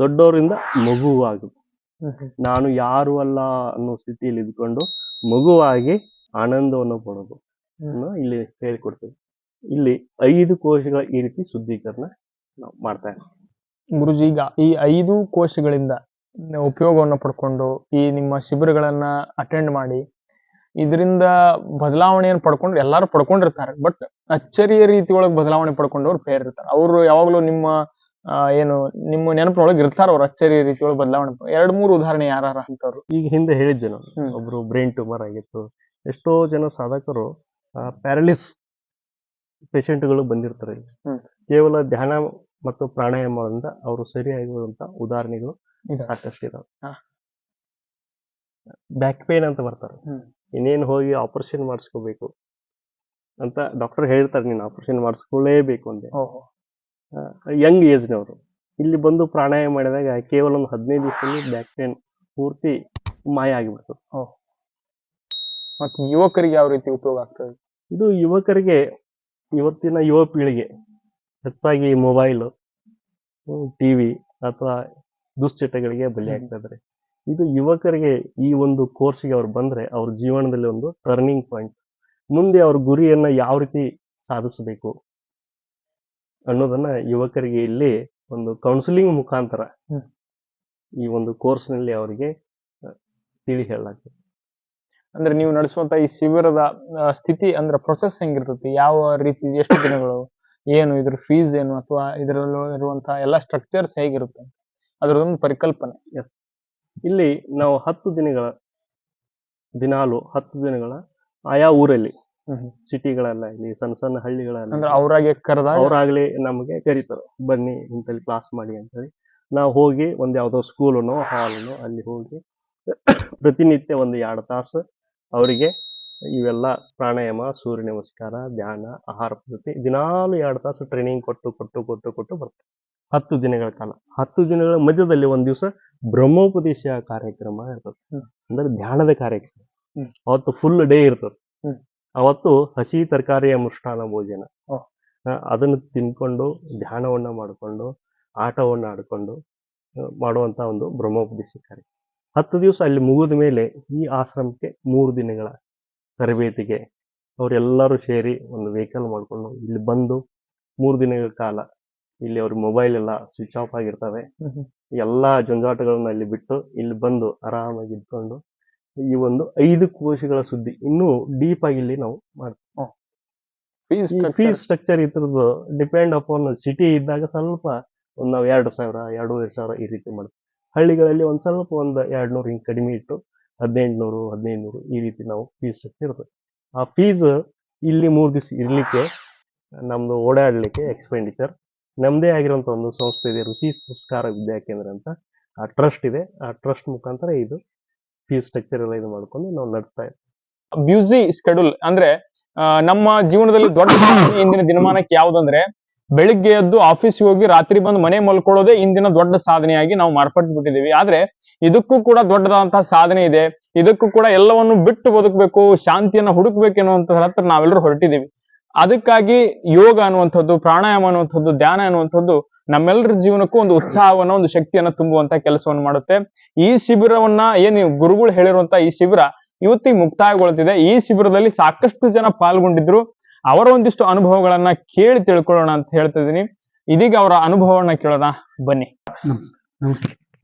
[SPEAKER 2] ದೊಡ್ಡವರಿಂದ ಮಗುವಾಗುದು, ನಾನು ಯಾರು ಅಲ್ಲ ಅನ್ನೋ ಸ್ಥಿತಿಯಲ್ಲಿ ಇದ್ಕೊಂಡು ಮಗುವಾಗಿ ಆನಂದವನ್ನು ಪಡೋದು ಇಲ್ಲಿ ಹೇಳಿಕೊಡ್ತೇವೆ. ಇಲ್ಲಿ 5 ಕೋಶಗಳ ಈ ರೀತಿ ಶುದ್ಧೀಕರಣ ನಾವು ಮಾಡ್ತಾ ಇದ್ದೀವಿ.
[SPEAKER 1] ಗುರುಜಿ, ಈಗ ಈ 5 ಕೋಶಗಳಿಂದ ಉಪಯೋಗವನ್ನು ಪಡ್ಕೊಂಡು ಈ ನಿಮ್ಮ ಶಿಬಿರಗಳನ್ನ ಅಟೆಂಡ್ ಮಾಡಿ ಇದರಿಂದ ಬದಲಾವಣೆಯನ್ನು ಪಡ್ಕೊಂಡು ಎಲ್ಲರೂ ಪಡ್ಕೊಂಡಿರ್ತಾರೆ. ಬಟ್ ಅಚ್ಚರಿಯ ರೀತಿ ಒಳಗೆ ಬದಲಾವಣೆ ಪಡ್ಕೊಂಡವ್ರು ಬೇರೆ ಇರ್ತಾರೆ. ಅವರು ಯಾವಾಗಲೂ ನಿಮ್ಮ ನಿಮ್ಮ ನೆನಪಿನೊಳಗೆ ಇರ್ತಾರ. ಅವ್ರು ಅಚ್ಚರಿಯ ರೀತಿ ಒಳಗೆ ಬದಲಾವಣೆ 2-3 ಉದಾಹರಣೆ ಯಾರು ಅಂತವ್ರು?
[SPEAKER 2] ಈಗ ಹಿಂದೆ ಹೇಳಿದ್ದೆ ನಾನು, ಒಬ್ರು ಬ್ರೈನ್ ಟ್ಯೂಮರ್ ಆಗಿತ್ತು. ಎಷ್ಟೋ ಜನ ಸಾಧಕರು ಪ್ಯಾರಲಿಸ್ ಪೇಷಂಟ್ಗಳು ಬಂದಿರ್ತಾರೆ. ಕೇವಲ ಧ್ಯಾನ ಮತ್ತು ಪ್ರಾಣಾಯಾಮದಿಂದ ಅವರು ಸರಿಯಾಗಿರುವಂತ ಉದಾಹರಣೆಗಳು ಸಾಕಷ್ಟು ಇದಾವೆ. ಬ್ಯಾಕ್ ಪೇನ್ ಅಂತ ಬರ್ತಾರೆ, ಇನ್ನೇನು ಹೋಗಿ ಆಪರೇಷನ್ ಮಾಡಿಸ್ಕೋಬೇಕು ಅಂತ ಡಾಕ್ಟರ್ ಹೇಳ್ತಾರೆ, ನೀನು ಆಪರೇಷನ್ ಮಾಡಿಸ್ಕೊಳ್ಳೇಬೇಕು ಅಂತ. ಯಂಗ್ ಏಜ್ನವರು ಇಲ್ಲಿ ಬಂದು ಪ್ರಾಣಾಯಾಮ ಮಾಡಿದಾಗ ಕೇವಲ ಒಂದು 15 ದಿವಸದಲ್ಲಿ ಬ್ಯಾಕ್ ಪೇನ್ ಪೂರ್ತಿ ಮಾಯ ಆಗಿಬಿಡ್ತದೆ.
[SPEAKER 1] ಮತ್ತೆ ಯುವಕರಿಗೆ ಯಾವ ರೀತಿ ಉಪಯೋಗ ಆಗ್ತದೆ?
[SPEAKER 2] ಇದು ಯುವಕರಿಗೆ, ಇವತ್ತಿನ ಯುವ ಪೀಳಿಗೆ ಹೆಚ್ಚಾಗಿ ಮೊಬೈಲ್, ಟಿವಿ ಅಥವಾ ದುಶ್ಚಟಗಳಿಗೆ ಬಲಿಯಾಗ್ತಾ ಇದ್ದಾರೆ. ಇದು ಯುವಕರಿಗೆ ಈ ಒಂದು ಕೋರ್ಸ್ಗೆ ಅವ್ರು ಬಂದ್ರೆ ಅವ್ರ ಜೀವನದಲ್ಲಿ ಒಂದು ಟರ್ನಿಂಗ್ ಪಾಯಿಂಟ್. ಮುಂದೆ ಅವ್ರ ಗುರಿಯನ್ನ ಯಾವ ರೀತಿ ಸಾಧಿಸಬೇಕು ಅನ್ನೋದನ್ನ ಯುವಕರಿಗೆ ಇಲ್ಲಿ ಒಂದು ಕೌನ್ಸಿಲಿಂಗ್ ಮುಖಾಂತರ ಈ ಒಂದು ಕೋರ್ಸ್ನಲ್ಲಿ ಅವರಿಗೆ ತಿಳಿ ಹೇಳಲಾಗ್ತದೆ.
[SPEAKER 1] ಅಂದ್ರೆ ನೀವು ನಡೆಸುವಂತ ಈ ಶಿಬಿರದ ಸ್ಥಿತಿ ಅಂದ್ರೆ ಪ್ರೊಸೆಸ್ ಹೆಂಗಿರ್ತೈತಿ? ಯಾವ ರೀತಿ, ಎಷ್ಟು ದಿನಗಳು, ಏನು ಇದ್ರ ಫೀಸ್ ಏನು, ಅಥವಾ ಇದರಲ್ಲಿ ಇರುವಂತಹ ಎಲ್ಲ ಸ್ಟ್ರಕ್ಚರ್ಸ್ ಹೇಗಿರುತ್ತೆ ಅದರದೊಂದು ಪರಿಕಲ್ಪನೆ?
[SPEAKER 2] ಇಲ್ಲಿ ನಾವು 10 ದಿನಗಳ ದಿನಾಲು 10 ದಿನಗಳ ಆಯಾ ಊರಲ್ಲಿ, ಸಿಟಿಗಳೆಲ್ಲ ಇಲ್ಲಿ ಸಣ್ಣ ಸಣ್ಣ ಹಳ್ಳಿಗಳೆಲ್ಲ
[SPEAKER 1] ಅಂದ್ರೆ ಅವರಾಗ್ಲೇ
[SPEAKER 2] ನಮಗೆ ಕರೀತಾರೆ, ಬನ್ನಿ ಇಂತಲ್ಲಿ ಕ್ಲಾಸ್ ಮಾಡಿ ಅಂತೇಳಿ. ನಾವು ಹೋಗಿ ಒಂದ್ ಯಾವ್ದೋ ಸ್ಕೂಲನೋ ಹಾಲ್ನೋ ಅಲ್ಲಿ ಹೋಗಿ ಪ್ರತಿನಿತ್ಯ ಒಂದು 2 ತಾಸು ಅವರಿಗೆ ಇವೆಲ್ಲ ಪ್ರಾಣಾಯಾಮ, ಸೂರ್ಯ ನಮಸ್ಕಾರ, ಧ್ಯಾನ, ಆಹಾರ ಪದ್ಧತಿ ದಿನಾಲು 2 ತಾಸು ಟ್ರೈನಿಂಗ್ ಕೊಟ್ಟು ಬರ್ತಾರೆ 10 ದಿನಗಳ ಕಾಲ. 10 ದಿನಗಳ ಮಧ್ಯದಲ್ಲಿ ಒಂದ್ ದಿವಸ ಬ್ರಹ್ಮೋಪದೇಶ ಕಾರ್ಯಕ್ರಮ ಇರ್ತದೆ, ಅಂದ್ರೆ ಧ್ಯಾನದ ಕಾರ್ಯಕ್ರಮ. ಅವತ್ತು ಫುಲ್ ಡೇ ಇರ್ತದೆ. ಅವತ್ತು ಹಸಿ ತರಕಾರಿಯ ಮೃಷ್ಟಾನ ಭೋಜನ, ಅದನ್ನು ತಿನ್ಕೊಂಡು ಧ್ಯಾನವನ್ನ ಮಾಡಿಕೊಂಡು ಆಟವನ್ನ ಆಡ್ಕೊಂಡು ಮಾಡುವಂತ ಒಂದು ಬ್ರಹ್ಮೋಪದೇಶ ಕಾರ್ಯಕ್ರಮ. 10 ದಿವಸ ಅಲ್ಲಿ ಮುಗಿದ ಮೇಲೆ ಈ ಆಶ್ರಮಕ್ಕೆ 3 ದಿನಗಳ ತರಬೇತಿಗೆ ಅವರೆಲ್ಲರೂ ಸೇರಿ ಒಂದು ವೆಹಿಕಲ್ ಮಾಡ್ಕೊಂಡು ಇಲ್ಲಿ ಬಂದು 3 ದಿನಗಳ ಕಾಲ ಇಲ್ಲಿ ಅವ್ರ ಮೊಬೈಲ್ ಎಲ್ಲ ಸ್ವಿಚ್ ಆಫ್ ಆಗಿರ್ತವೆ. ಎಲ್ಲಾ ಜಂಜಾಟಗಳನ್ನ ಅಲ್ಲಿ ಬಿಟ್ಟು ಇಲ್ಲಿ ಬಂದು ಆರಾಮಾಗಿ ಇದ್ಕೊಂಡು ಈ ಒಂದು 5 ಕೋಶಗಳ ಸುದ್ದಿ ಇನ್ನೂ ಡೀಪ್ ಆಗಿ ಇಲ್ಲಿ ನಾವು ಮಾಡ್ತೀವಿ. ಫೀಸ್ ಸ್ಟ್ರಕ್ಚರ್ ಇದ್ರದ್ದು ಡಿಪೆಂಡ್ ಅಪಾನ್ ಸಿಟಿ ಇದ್ದಾಗ ಸ್ವಲ್ಪ ಒಂದು ನಾವು 2,000 2,500 ಈ ರೀತಿ ಮಾಡ್ತೀವಿ. ಹಳ್ಳಿಗಳಲ್ಲಿ ಒಂದ್ ಸ್ವಲ್ಪ ಒಂದು 200 ಹಿಂಗೆ ಕಡಿಮೆ ಇಟ್ಟು 1,800 1,500 ಈ ರೀತಿ ನಾವು ಫೀಸ್ ಸ್ಟ್ರಕ್ಚರ್ ಇರ್ತದೆ. ಆ ಫೀಸ್ ಇಲ್ಲಿ 3 ದಿವಸ ಇರ್ಲಿಕ್ಕೆ ನಮ್ದು ಓಡಾಡ್ಲಿಕ್ಕೆ ಎಕ್ಸ್ಪೆಂಡಿಚರ್ ನಮ್ದೇ ಆಗಿರುವಂತ ಒಂದು ಸಂಸ್ಥೆ ಇದೆ, ಋಷಿ ಸಂಸ್ಕಾರ ವಿದ್ಯಾಕೇಂದ್ರ ಅಂತ. ಆ ಟ್ರಸ್ಟ್ ಇದೆ. ಆ ಟ್ರಸ್ಟ್ ಮುಖಾಂತರ ಇದು ಫೀಸ್ ಸ್ಟ್ರಕ್ಚರ್ ಎಲ್ಲ ಇದು ಮಾಡ್ಕೊಂಡು ನಾವು ನಡೆಸ್ತಾ ಇದ್ದೀವಿ.
[SPEAKER 1] ಬ್ಯೂಸಿ ಸ್ಕೆಡ್ಯೂಲ್ ಅಂದ್ರೆ ನಮ್ಮ ಜೀವನದಲ್ಲಿ ದೊಡ್ಡ ಸಾಧನೆ ಇಂದಿನ ದಿನಮಾನಕ್ಕೆ ಯಾವ್ದಂದ್ರೆ ಬೆಳಿಗ್ಗೆ ಎದ್ದು ಆಫೀಸ್ಗೆ ಹೋಗಿ ರಾತ್ರಿ ಬಂದು ಮನೆ ಮಲ್ಕೊಳ್ಳೋದೇ ಇಂದಿನ ದೊಡ್ಡ ಸಾಧನೆಯಾಗಿ ನಾವು ಮಾರ್ಪಟ್ಟು ಬಿಟ್ಟಿದ್ದೀವಿ. ಆದ್ರೆ ಇದಕ್ಕೂ ಕೂಡ ದೊಡ್ಡದಾದಂತಹ ಸಾಧನೆ ಇದೆ. ಇದಕ್ಕೂ ಕೂಡ ಎಲ್ಲವನ್ನು ಬಿಟ್ಟು ಬದುಕಬೇಕು, ಶಾಂತಿಯನ್ನ ಹುಡುಕ್ಬೇಕು ಅನ್ನುವಂತ ಹತ್ರ ನಾವೆಲ್ಲರೂ ಹೊರಟಿದ್ದೀವಿ. ಅದಕ್ಕಾಗಿ ಯೋಗ ಅನ್ನುವಂಥದ್ದು, ಪ್ರಾಣಾಯಾಮ ಅನ್ನುವಂಥದ್ದು, ಧ್ಯಾನ ಅನ್ನುವಂಥದ್ದು ನಮ್ಮೆಲ್ಲರ ಜೀವನಕ್ಕೂ ಒಂದು ಉತ್ಸಾಹವನ್ನ, ಒಂದು ಶಕ್ತಿಯನ್ನ ತುಂಬುವಂತ ಕೆಲಸವನ್ನು ಮಾಡುತ್ತೆ. ಈ ಶಿಬಿರವನ್ನ ಏನು ಗುರುಗಳು ಹೇಳಿರುವಂತ ಈ ಶಿಬಿರ ಇವತ್ತಿಗೆ ಮುಕ್ತಾಯಗೊಳ್ತಿದೆ. ಈ ಶಿಬಿರದಲ್ಲಿ ಸಾಕಷ್ಟು ಜನ ಪಾಲ್ಗೊಂಡಿದ್ರು. ಅವರ ಒಂದಿಷ್ಟು ಅನುಭವಗಳನ್ನ ಕೇಳಿ ತಿಳ್ಕೊಳ್ಳೋಣ ಅಂತ ಹೇಳ್ತಾ ಇದೀನಿ. ಇದೀಗ ಅವರ ಅನುಭವವನ್ನ ಕೇಳೋಣ, ಬನ್ನಿ.
[SPEAKER 3] ನಮಸ್ಕಾರ.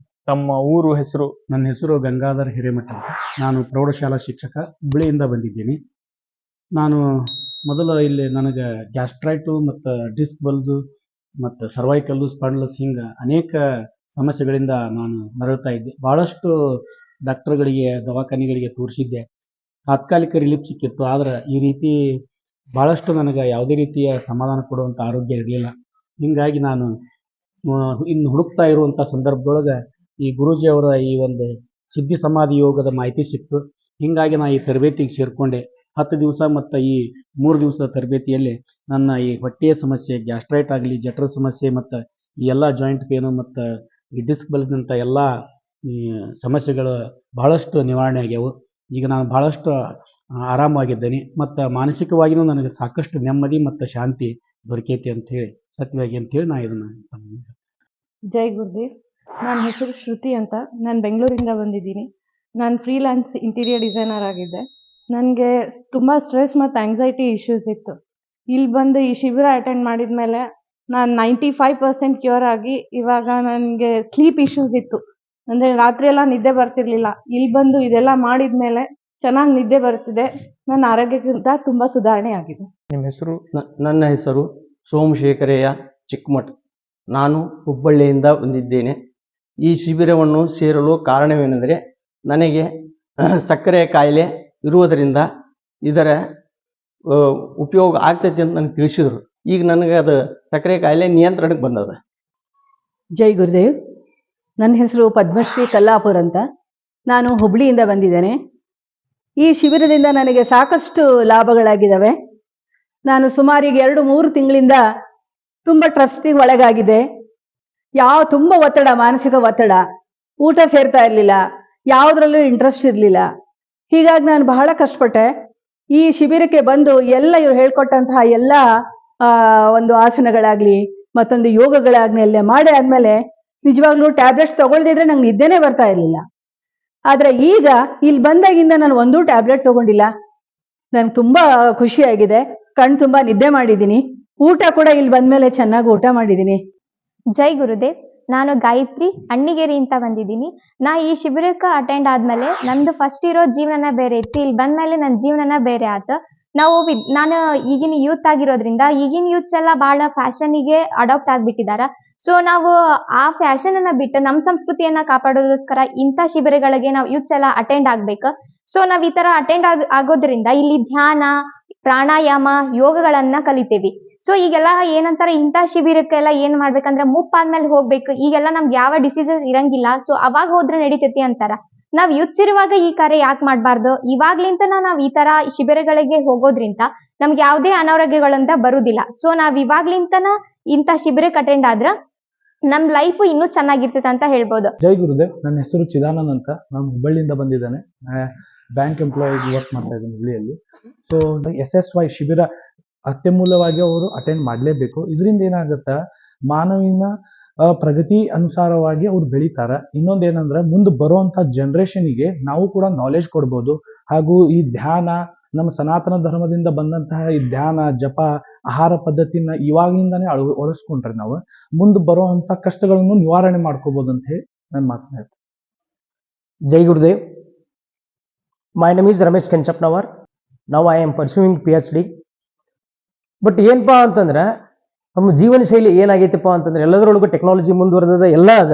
[SPEAKER 1] ತಮ್ಮ ಊರು ಹೆಸರು?
[SPEAKER 3] ನನ್ನ ಹೆಸರು ಗಂಗಾಧರ್ ಹಿರೇಮಠ ಅಂತ. ನಾನು ಪ್ರೌಢಶಾಲಾ ಶಿಕ್ಷಕ, ಹುಬ್ಳಿಯಿಂದ ಬಂದಿದ್ದೀನಿ. ನಾನು ಮೊದಲು ಇಲ್ಲಿ ನನಗೆ ಗ್ಯಾಸ್ಟ್ರೈಟು ಮತ್ತು ಡಿಸ್ಕ್ ಬಲ್ಸು ಮತ್ತು ಸರ್ವೈಕಲ್ಲು, ಸ್ಪಾಂಡ್ಲಸಿಂಗ್ ಅನೇಕ ಸಮಸ್ಯೆಗಳಿಂದ ನಾನು ನರಳ್ತಾ ಇದ್ದೆ. ಭಾಳಷ್ಟು ಡಾಕ್ಟರ್ಗಳಿಗೆ, ದವಾಖಾನೆಗಳಿಗೆ ತೋರಿಸಿದ್ದೆ. ತಾತ್ಕಾಲಿಕ ರಿಲೀಫ್ ಸಿಕ್ಕಿತ್ತು. ಆದ್ರೆ ಈ ರೀತಿ ಭಾಳಷ್ಟು ನನಗೆ ಯಾವುದೇ ರೀತಿಯ ಸಮಾಧಾನ ಕೊಡುವಂಥ ಆರೋಗ್ಯ ಇರಲಿಲ್ಲ. ಹೀಗಾಗಿ ನಾನು ಇನ್ನು ಹುಡುಕ್ತಾ ಇರುವಂಥ ಸಂದರ್ಭದೊಳಗೆ ಈ ಗುರೂಜಿಯವರ ಈ ಒಂದು ಸಿದ್ಧಿ ಸಮಾಧಿ ಯೋಗದ ಮಾಹಿತಿ ಸಿಕ್ತು. ಹೀಗಾಗಿ ನಾನು ಈ ತರಬೇತಿಗೆ ಸೇರಿಕೊಂಡೆ. 10 ದಿವಸ ಮತ್ತು ಈ 3 ದಿವಸದ ತರಬೇತಿಯಲ್ಲಿ ನನ್ನ ಈ ಹೊಟ್ಟೆಯ ಸಮಸ್ಯೆ, ಗ್ಯಾಸ್ಟ್ರೈಟ್ ಆಗಲಿ, ಜಠರ ಸಮಸ್ಯೆ ಮತ್ತು ಈ ಎಲ್ಲ ಜಾಯಿಂಟ್ ಪೇನು ಮತ್ತು ಈ ಡಿಸ್ಕ್ ಬಲ್ಸ್ನಂಥ ಎಲ್ಲ ಈ ಸಮಸ್ಯೆಗಳು ಭಾಳಷ್ಟು ನಿವಾರಣೆ ಆಗ್ಯಾವು. ಈಗ ನಾನು ಭಾಳಷ್ಟು ಆರಾಮವಾಗಿದ್ದೇನೆ ಮತ್ತು ಮಾನಸಿಕವಾಗಿಯೂ ನನಗೆ ಸಾಕಷ್ಟು ನೆಮ್ಮದಿ ಮತ್ತು ಶಾಂತಿ ದೊರಕೈತಿ ಅಂಥೇಳಿ, ಸತ್ಯವಾಗಿ ಅಂಥೇಳಿ ನಾನು ಇದನ್ನು.
[SPEAKER 4] ಜೈ ಗುರುದೇವ್. ನನ್ನ ಹೆಸರು ಶ್ರುತಿ ಅಂತ. ನಾನು ಬೆಂಗಳೂರಿಂದ ಬಂದಿದ್ದೀನಿ. ನಾನು ಫ್ರೀಲ್ಯಾನ್ಸ್ ಇಂಟೀರಿಯರ್ ಡಿಸೈನರ್ ಆಗಿದ್ದೆ. ನನಗೆ ತುಂಬ ಸ್ಟ್ರೆಸ್ ಮತ್ತು ಆಂಗ್ಸೈಟಿ ಇಶ್ಯೂಸ್ ಇತ್ತು. ಇಲ್ಲಿ ಬಂದು ಈ ಶಿಬಿರ ಅಟೆಂಡ್ ಮಾಡಿದ ಮೇಲೆ ನಾನು 95% ಕ್ಯೂರ್ ಆಗಿ, ಇವಾಗ ನನಗೆ ಸ್ಲೀಪ್ ಇಶ್ಯೂಸ್ ಇತ್ತು. ಅಂದರೆ ರಾತ್ರಿ ಎಲ್ಲ ನಿದ್ದೆ ಬರ್ತಿರ್ಲಿಲ್ಲ. ಇಲ್ಲಿ ಬಂದು ಇದೆಲ್ಲ ಮಾಡಿದ ಮೇಲೆ ಚೆನ್ನಾಗಿ ನಿದ್ದೆ ಬರ್ತಿದೆ. ನನ್ನ ಆರೋಗ್ಯಕ್ಕಿಂತ ತುಂಬ ಸುಧಾರಣೆ ಆಗಿದೆ.
[SPEAKER 1] ನಿಮ್ಮ ಹೆಸರು?
[SPEAKER 5] ನನ್ನ ಹೆಸರು ಸೋಮಶೇಖರಯ್ಯ ಚಿಕ್ಕಮಠ. ನಾನು ಹುಬ್ಬಳ್ಳಿಯಿಂದ ಬಂದಿದ್ದೇನೆ. ಈ ಶಿಬಿರವನ್ನು ಸೇರಲು ಕಾರಣವೇನೆಂದರೆ, ನನಗೆ ಸಕ್ಕರೆ ಕಾಯಿಲೆ ಇರುವುದರಿಂದ ಇದರ ಉಪಯೋಗ ಆಗ್ತೈತಿ ಅಂತ ನನಗೆ ತಿಳಿಸಿದರು. ಈಗ ನನಗೆ ಅದು ಸಕ್ಕರೆ ಕಾಯಿಲೆ ನಿಯಂತ್ರಣಕ್ಕೆ ಬಂದದ.
[SPEAKER 6] ಜೈ ಗುರುದೇವ್. ನನ್ನ ಹೆಸರು ಪದ್ಮಶ್ರೀ ಕಲ್ಲಾಪುರ್ ಅಂತ. ನಾನು ಹುಬ್ಳಿಯಿಂದ ಬಂದಿದ್ದೇನೆ. ಈ ಶಿಬಿರದಿಂದ ನನಗೆ ಸಾಕಷ್ಟು ಲಾಭಗಳಾಗಿದ್ದಾವೆ. ನಾನು ಸುಮಾರಿಗೆ 2-3 ತಿಂಗಳಿಂದ ತುಂಬ ಟ್ರಸ್ಟಿಗೆ ಒಳಗಾಗಿದೆ. ತುಂಬ ಒತ್ತಡ, ಮಾನಸಿಕ ಒತ್ತಡ, ಊಟ ಸೇರ್ತಾ ಇರಲಿಲ್ಲ, ಯಾವುದರಲ್ಲೂ ಇಂಟ್ರೆಸ್ಟ್ ಇರಲಿಲ್ಲ. ಹೀಗಾಗಿ ನಾನು ಬಹಳ ಕಷ್ಟಪಟ್ಟೆ. ಈ ಶಿಬಿರಕ್ಕೆ ಬಂದು ಎಲ್ಲ ಇವ್ರು ಹೇಳ್ಕೊಟ್ಟಂತಹ ಎಲ್ಲ ಒಂದು ಆಸನಗಳಾಗಲಿ ಮತ್ತೊಂದು ಯೋಗಗಳಾಗಲಿ ಎಲ್ಲ ಮಾಡಿ ಆದಮೇಲೆ ನಿಜವಾಗ್ಲೂ ಟ್ಯಾಬ್ಲೆಟ್ಸ್ ತಗೊಳ್ದಿದ್ರೆ ನಂಗೆ ನಿದ್ದೆನೇ ಬರ್ತಾ ಇರಲಿಲ್ಲ. ಆದರೆ ಈಗ ಇಲ್ಲಿ ಬಂದಾಗಿಂದ ನಾನು ಒಂದೂ ಟ್ಯಾಬ್ಲೆಟ್ ತಗೊಂಡಿಲ್ಲ. ನನಗೆ ತುಂಬ ಖುಷಿಯಾಗಿದೆ. ಕಣ್ಣು ತುಂಬ ನಿದ್ದೆ ಮಾಡಿದ್ದೀನಿ. ಊಟ ಕೂಡ ಇಲ್ಲಿ ಬಂದಮೇಲೆ ಚೆನ್ನಾಗಿ ಊಟ ಮಾಡಿದ್ದೀನಿ.
[SPEAKER 7] ಜೈ ಗುರುದೇವ್. ನಾನು ಗಾಯತ್ರಿ ಅಣ್ಣಿಗೇರಿ ಅಂತ ಬಂದಿದ್ದೀನಿ. ನಾ ಈ ಶಿಬಿರಕ್ಕೆ ಅಟೆಂಡ್ ಆದ್ಮೇಲೆ ನಂದು ಫಸ್ಟ್ ಇರೋ ಜೀವನನ ಬೇರೆ ಇತ್ತು. ಇಲ್ಲಿ ಬಂದ್ಮೇಲೆ ನನ್ನ ಜೀವನನ ಬೇರೆ ಆಯ್ತು. ನಾನು ಈಗಿನ ಯೂತ್ ಆಗಿರೋದ್ರಿಂದ ಈಗಿನ ಯೂತ್ಸ್ ಎಲ್ಲ ಬಹಳ ಫ್ಯಾಷನ್ಗೆ ಅಡಾಪ್ಟ್ ಆಗ್ಬಿಟ್ಟಿದಾರ. ಸೊ ನಾವು ಆ ಫ್ಯಾಷನ್ ಅನ್ನ ಬಿಟ್ಟು ನಮ್ಮ ಸಂಸ್ಕೃತಿಯನ್ನ ಕಾಪಾಡೋದಕ್ಕೋಸ್ಕರ ಇಂಥ ಶಿಬಿರಗಳಿಗೆ ನಾವು ಯೂತ್ಸ್ ಎಲ್ಲ ಅಟೆಂಡ್ ಆಗ್ಬೇಕು. ಸೊ ನಾವ್ ಈ ತರ ಅಟೆಂಡ್ ಆಗೋದ್ರಿಂದ ಇಲ್ಲಿ ಧ್ಯಾನ, ಪ್ರಾಣಾಯಾಮ, ಯೋಗಗಳನ್ನ ಕಲಿತೇವಿ. ಸೊ ಈಗೆಲ್ಲ ಏನಂತಾರೆ, ಇಂಥ ಶಿಬಿರಕ್ಕೆಲ್ಲ ಏನ್ ಮಾಡ್ಬೇಕಂದ್ರೆ ಮುಪ್ಪಾದ್ಮೇಲೆ ಹೋಗ್ಬೇಕು. ಈಗೆಲ್ಲ ನಮ್ಗೆ ಯಾವ ಡಿಸೀಸಸ್ ಇರಂಗಿಲ್ಲ. ಸೊ ಅವಾಗ ಹೋದ್ರೆ ನಡೀತೈತಿ ಅಂತಾರ. ನಾವ್ ಯೂತ್ಸ್ ಇರುವಾಗ ಈ ಕಾರ್ಯ ಯಾಕೆ ಮಾಡ್ಬಾರ್ದು? ಇವಾಗ್ಲಿಂತನ ನಾವ್ ಈ ತರ ಶಿಬಿರಗಳಿಗೆ ಹೋಗೋದ್ರಿಂದ ನಮ್ಗೆ ಯಾವುದೇ ಅನಾರೋಗ್ಯಗಳಂತ ಬರುದಿಲ್ಲ. ಸೊ ನಾವ್ ಇವಾಗ್ಲಿಂತನ ಇಂಥ ಶಿಬಿರಕ್ಕೆ ಅಟೆಂಡ್ ಆದ್ರ ನಮ್ ಲೈಫ್ ಇನ್ನೂ ಚೆನ್ನಾಗಿರ್ತೈತೆ ಅಂತ ಹೇಳ್ಬೋದು.
[SPEAKER 8] ಜೈ ಗುರುದೇವ್. ನನ್ನ ಹೆಸರು ಚಿದಾನಂದ್ ಅಂತ. ನಾನು ಹುಬ್ಬಳ್ಳಿಯಿಂದ ಬಂದಿದ್ದೇನೆ. ಬ್ಯಾಂಕ್ ಎಂಪ್ಲಾಯಿ ವರ್ಕ್ ಮಾಡ್ತಾ ಇದ್ದೀನಿ ಹುಬ್ಳಿಯಲ್ಲಿ. ಸೊ SSY ಶಿಬಿರ ಅತ್ಯಮೂಲ್ಯವಾಗಿ ಅವರು ಅಟೆಂಡ್ ಮಾಡಲೇಬೇಕು. ಇದರಿಂದ ಏನಾಗುತ್ತೆ, ಮಾನವಿನ ಪ್ರಗತಿ ಅನುಸಾರವಾಗಿ ಅವ್ರು ಬೆಳೀತಾರ. ಇನ್ನೊಂದೇನಂದ್ರೆ ಮುಂದೆ ಬರುವಂತ ಜನರೇಷನ್ಗೆ ನಾವು ಕೂಡ ನಾಲೆಜ್ ಕೊಡ್ಬೋದು. ಹಾಗೂ ಈ ಧ್ಯಾನ, ನಮ್ಮ ಸನಾತನ ಧರ್ಮದಿಂದ ಬಂದಂತಹ ಈ ಧ್ಯಾನ, ಜಪ, ಆಹಾರ ಪದ್ಧತಿನ ಇವಾಗಿಂದಾನೇ ಅಳವಡಿಸ್ಕೊಂಡ್ರೆ ನಾವು ಮುಂದೆ ಬರುವಂತ ಕಷ್ಟಗಳನ್ನು ನಿವಾರಣೆ ಮಾಡ್ಕೋಬಹುದು ಅಂತ ಹೇಳಿ ನನ್ನ ಮಾತನ್ನ ಹೇಳ್ತೀನಿ.
[SPEAKER 9] ಜೈ Gurudev. My name is Ramesh Kenchapnawar. Now I am pursuing PhD. But ಏನಪ್ಪಾ ಅಂತಂದ್ರೆ ನಮ್ಮ ಜೀವನ ಶೈಲಿ ಏನಾಗೈತಪ್ಪ ಅಂತಂದ್ರೆ ಎಲ್ಲದರೊಳಗೂ ಟೆಕ್ನಾಲಜಿ ಮುಂದುವರೆದ ಎಲ್ಲ ಅದ.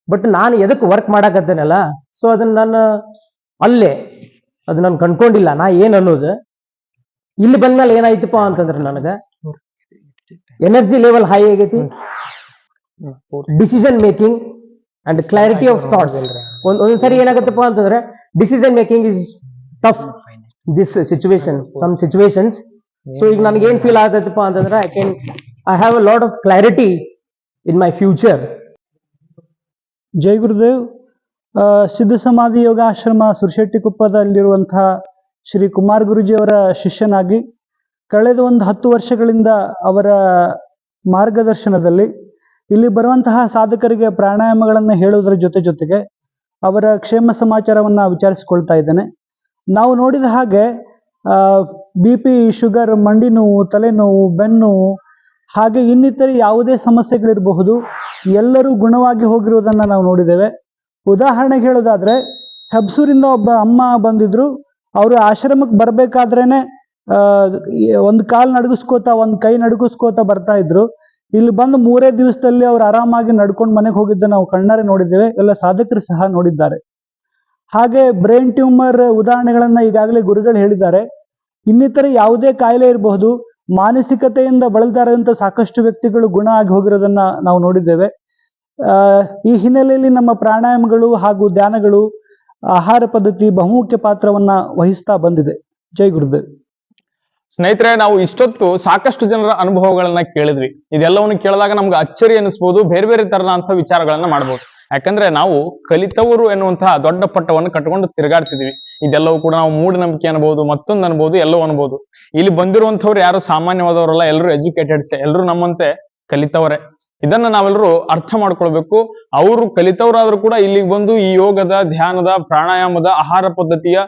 [SPEAKER 9] ಬಟ್ ನಾನು ಎದಕ್ಕೆ ವರ್ಕ್ ಮಾಡಾಕತ್ತೇನಲ್ಲ, ಸೊ ಅದನ್ನ ನಾನು ಅಲ್ಲೇ ಅದು ನಾನು ಕಂಡ್ಕೊಂಡಿಲ್ಲ ನಾ ಏನ್ ಅನ್ನೋದು. ಇಲ್ಲಿ ಬಂದ್ಮೇಲೆ ಏನಾಯ್ತಪ್ಪ ಅಂತಂದ್ರೆ ನನಗೆ ಎನರ್ಜಿ ಲೆವೆಲ್ ಹೈ ಆಗೈತಿ, decision making and clarity of thoughts. ಒಂದ್ಸರಿ ಏನಾಗತ್ತಪ್ಪ ಅಂತಂದ್ರೆ decision making is tough this situation, some situations. So ಈಗ ನನಗೆ ಏನ್ ಫೀಲ್ ಆಗತ್ತಪ್ಪ ಅಂತಂದ್ರೆ I have a lot of clarity in my future.
[SPEAKER 3] ಜೈ ಗುರುದೇವ್. ಸಿದ್ಧ ಸಮಾಧಿ ಯೋಗಾಶ್ರಮ ಸುರಶೆಟ್ಟಿಕೊಪ್ಪದಲ್ಲಿರುವಂತಹ ಶ್ರೀ ಕುಮಾರ್ ಗುರುಜಿಯವರ ಶಿಷ್ಯನಾಗಿ ಕಳೆದ ಒಂದು 10 ವರ್ಷಗಳಿಂದ ಅವರ ಮಾರ್ಗದರ್ಶನದಲ್ಲಿ ಇಲ್ಲಿ ಬರುವಂತಹ ಸಾಧಕರಿಗೆ ಪ್ರಾಣಾಯಾಮಗಳನ್ನು ಹೇಳುವುದರ ಜೊತೆಗೆ ಅವರ ಕ್ಷೇಮ ಸಮಾಚಾರವನ್ನು ವಿಚಾರಿಸಿಕೊಳ್ತಾ ಇದ್ದೇನೆ. ನಾವು ನೋಡಿದ ಹಾಗೆ BP, ಶುಗರ್, ಮಂಡಿ ನೋವು, ತಲೆನೋವು, ಬೆನ್ನೋವು ಹಾಗೆ ಇನ್ನಿತರೆ ಯಾವುದೇ ಸಮಸ್ಯೆಗಳಿರಬಹುದು, ಎಲ್ಲರೂ ಗುಣವಾಗಿ ಹೋಗಿರುವುದನ್ನು ನಾವು ನೋಡಿದ್ದೇವೆ. ಉದಾಹರಣೆಗೆ ಹೇಳೋದಾದ್ರೆ ಹೆಬ್ಸೂರಿಂದ ಒಬ್ಬ ಅಮ್ಮ ಬಂದಿದ್ರು. ಅವರು ಆಶ್ರಮಕ್ಕೆ ಬರಬೇಕಾದ್ರೇನೆ ಒಂದು ಕಾಲು ನಡಗಿಸ್ಕೋತಾ ಒಂದು ಕೈ ನಡಗಿಸ್ಕೋತಾ ಬರ್ತಾ ಇದ್ರು. ಇಲ್ಲಿ ಬಂದು 3 ದಿವಸದಲ್ಲಿ ಅವ್ರು ಆರಾಮಾಗಿ ನಡ್ಕೊಂಡು ಮನೆಗೆ ಹೋಗಿದ್ದ ನಾವು ಕಣ್ಣಾರೆ ನೋಡಿದ್ದೇವೆ. ಎಲ್ಲ ಸಾಧಕರು ಸಹ ನೋಡಿದ್ದಾರೆ. ಹಾಗೆ ಬ್ರೈನ್ ಟ್ಯೂಮರ್ ಉದಾಹರಣೆಗಳನ್ನ ಈಗಾಗಲೇ ಗುರುಗಳು ಹೇಳಿದ್ದಾರೆ. ಇನ್ನಿತರ ಯಾವುದೇ ಕಾಯಿಲೆ ಇರಬಹುದು, ಮಾನಸಿಕತೆಯಿಂದ ಬಳಲ್ತಾ ಇರುವಂತ ಸಾಕಷ್ಟು ವ್ಯಕ್ತಿಗಳು ಗುಣ ಆಗಿ ಹೋಗಿರೋದನ್ನ ನಾವು ನೋಡಿದ್ದೇವೆ. ಈ ಹಿನ್ನೆಲೆಯಲ್ಲಿ ನಮ್ಮ ಪ್ರಾಣಾಯಾಮಗಳು ಹಾಗೂ ಧ್ಯಾನಗಳು, ಆಹಾರ ಪದ್ಧತಿ ಬಹುಮುಖ್ಯ ಪಾತ್ರವನ್ನ ವಹಿಸ್ತಾ ಬಂದಿದೆ. ಜೈ ಗುರುದೇವ್.
[SPEAKER 1] ಸ್ನೇಹಿತರೆ, ನಾವು ಇಷ್ಟೊತ್ತು ಸಾಕಷ್ಟು ಜನರ ಅನುಭವಗಳನ್ನ ಕೇಳಿದ್ವಿ. ಇದೆಲ್ಲವನ್ನು ಕೇಳಿದಾಗ ನಮ್ಗೆ ಅಚ್ಚರಿ ಅನಿಸ್ಬೋದು, ಬೇರೆ ಬೇರೆ ತರನಾದಂತಹ ವಿಚಾರಗಳನ್ನ ಮಾಡ್ಬೋದು. ಯಾಕಂದ್ರೆ ನಾವು ಕಲಿತವರು ಎನ್ನುವಂತಹ ದೊಡ್ಡ ಪಟ್ಟವನ್ನು ಕಟ್ಕೊಂಡು ತಿರುಗಾಡ್ತಿದ್ವಿ. ಇದೆಲ್ಲವೂ ಕೂಡ ನಾವು ಮೂಢನಂಬಿಕೆ ಅನ್ಬಹುದು, ಮತ್ತೊಂದು ಅನ್ಬಹುದು, ಎಲ್ಲವೂ ಅನ್ಬಹುದು. ಇಲ್ಲಿ ಬಂದಿರುವಂತವ್ರು ಯಾರು ಸಾಮಾನ್ಯವಾದವರಲ್ಲ, ಎಲ್ಲರೂ ಎಜುಕೇಟೆಡ್ಸ್, ಎಲ್ಲರೂ ನಮ್ಮಂತೆ ಕಲಿತವರೇ. ಇದನ್ನ ನಾವೆಲ್ಲರೂ ಅರ್ಥ ಮಾಡ್ಕೊಳ್ಬೇಕು. ಅವರು ಕಲಿತವರಾದ್ರೂ ಕೂಡ ಇಲ್ಲಿಗೆ ಬಂದು ಈ ಯೋಗದ, ಧ್ಯಾನದ, ಪ್ರಾಣಾಯಾಮದ, ಆಹಾರ ಪದ್ಧತಿಯ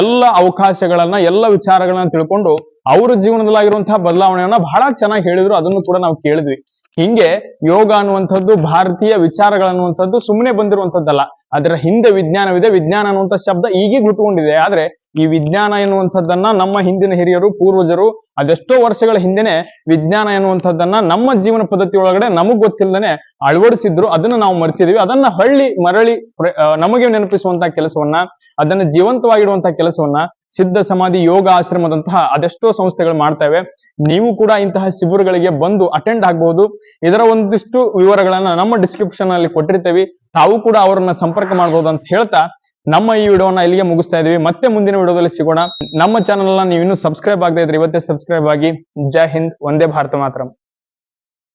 [SPEAKER 1] ಎಲ್ಲ ಅವಕಾಶಗಳನ್ನ, ಎಲ್ಲ ವಿಚಾರಗಳನ್ನ ತಿಳ್ಕೊಂಡು ಅವರ ಜೀವನದಲ್ಲಾಗಿರುವಂತಹ ಬದಲಾವಣೆಯನ್ನ ಬಹಳ ಚೆನ್ನಾಗಿ ಹೇಳಿದ್ರು. ಅದನ್ನು ಕೂಡ ನಾವು ಕೇಳಿದ್ವಿ. ಹಿಂಗೆ ಯೋಗ ಅನ್ನುವಂಥದ್ದು, ಭಾರತೀಯ ವಿಚಾರಗಳನ್ನುವಂಥದ್ದು ಸುಮ್ಮನೆ ಬಂದಿರುವಂತದ್ದಲ್ಲ. ಅದರ ಹಿಂದೆ ವಿಜ್ಞಾನವಿದೆ. ವಿಜ್ಞಾನ ಅನ್ನುವಂಥ ಶಬ್ದ ಈಗೀಗ ಹುಟ್ಟುಕೊಂಡಿದೆ. ಆದ್ರೆ ಈ ವಿಜ್ಞಾನ ಎನ್ನುವಂಥದ್ದನ್ನ ನಮ್ಮ ಹಿಂದಿನ ಹಿರಿಯರು, ಪೂರ್ವಜರು ಅದೆಷ್ಟೋ ವರ್ಷಗಳ ಹಿಂದೆನೆ ವಿಜ್ಞಾನ ಎನ್ನುವಂಥದ್ದನ್ನ ನಮ್ಮ ಜೀವನ ಪದ್ಧತಿ ಒಳಗಡೆ ನಮಗ್ ಗೊತ್ತಿಲ್ಲದೇನೆ ಅಳವಡಿಸಿದ್ರು. ಅದನ್ನ ನಾವು ಮರ್ತಿದೀವಿ. ಅದನ್ನ ಮರಳಿ ನಮಗೆ ನೆನಪಿಸುವಂತಹ ಕೆಲಸವನ್ನ, ಅದನ್ನ ಜೀವಂತವಾಗಿಡುವಂತಹ ಕೆಲಸವನ್ನ ಸಿದ್ಧ ಸಮಾಧಿ ಯೋಗ ಆಶ್ರಮದಂತಹ ಅದೆಷ್ಟೋ ಸಂಸ್ಥೆಗಳು ಮಾಡ್ತವೆ. ನೀವು ಕೂಡ ಇಂತಹ ಶಿಬಿರಗಳಿಗೆ ಬಂದು ಅಟೆಂಡ್ ಆಗಬಹುದು. ಇದರ ಒಂದಿಷ್ಟು ವಿವರಗಳನ್ನ ನಮ್ಮ ಡಿಸ್ಕ್ರಿಪ್ಷನ್ ಅಲ್ಲಿ ಕೊಟ್ಟಿರ್ತೇವೆ. ತಾವು ಕೂಡ ಅವರನ್ನ ಸಂಪರ್ಕ ಮಾಡಬಹುದು ಅಂತ ಹೇಳ್ತಾ ನಮ್ಮ ಈ ವಿಡಿಯೋನ ಇಲ್ಲಿಗೆ ಮುಗಿಸ್ತಾ ಇದೀವಿ. ಮತ್ತೆ ಮುಂದಿನ ವಿಡಿಯೋದಲ್ಲಿ ಸಿಗೋಣ. ನಮ್ಮ ಚಾನಲ್ ನೀವು ಇನ್ನೂ ಸಬ್ಸ್ಕ್ರೈಬ್ ಆಗದೆ ಇದ್ರೆ ಇವತ್ತೇ ಸಬ್ಸ್ಕ್ರೈಬ್ ಆಗಿ. ಜೈ ಹಿಂದ್, ವಂದೇ ಭಾರತ ಮಾತರಂ.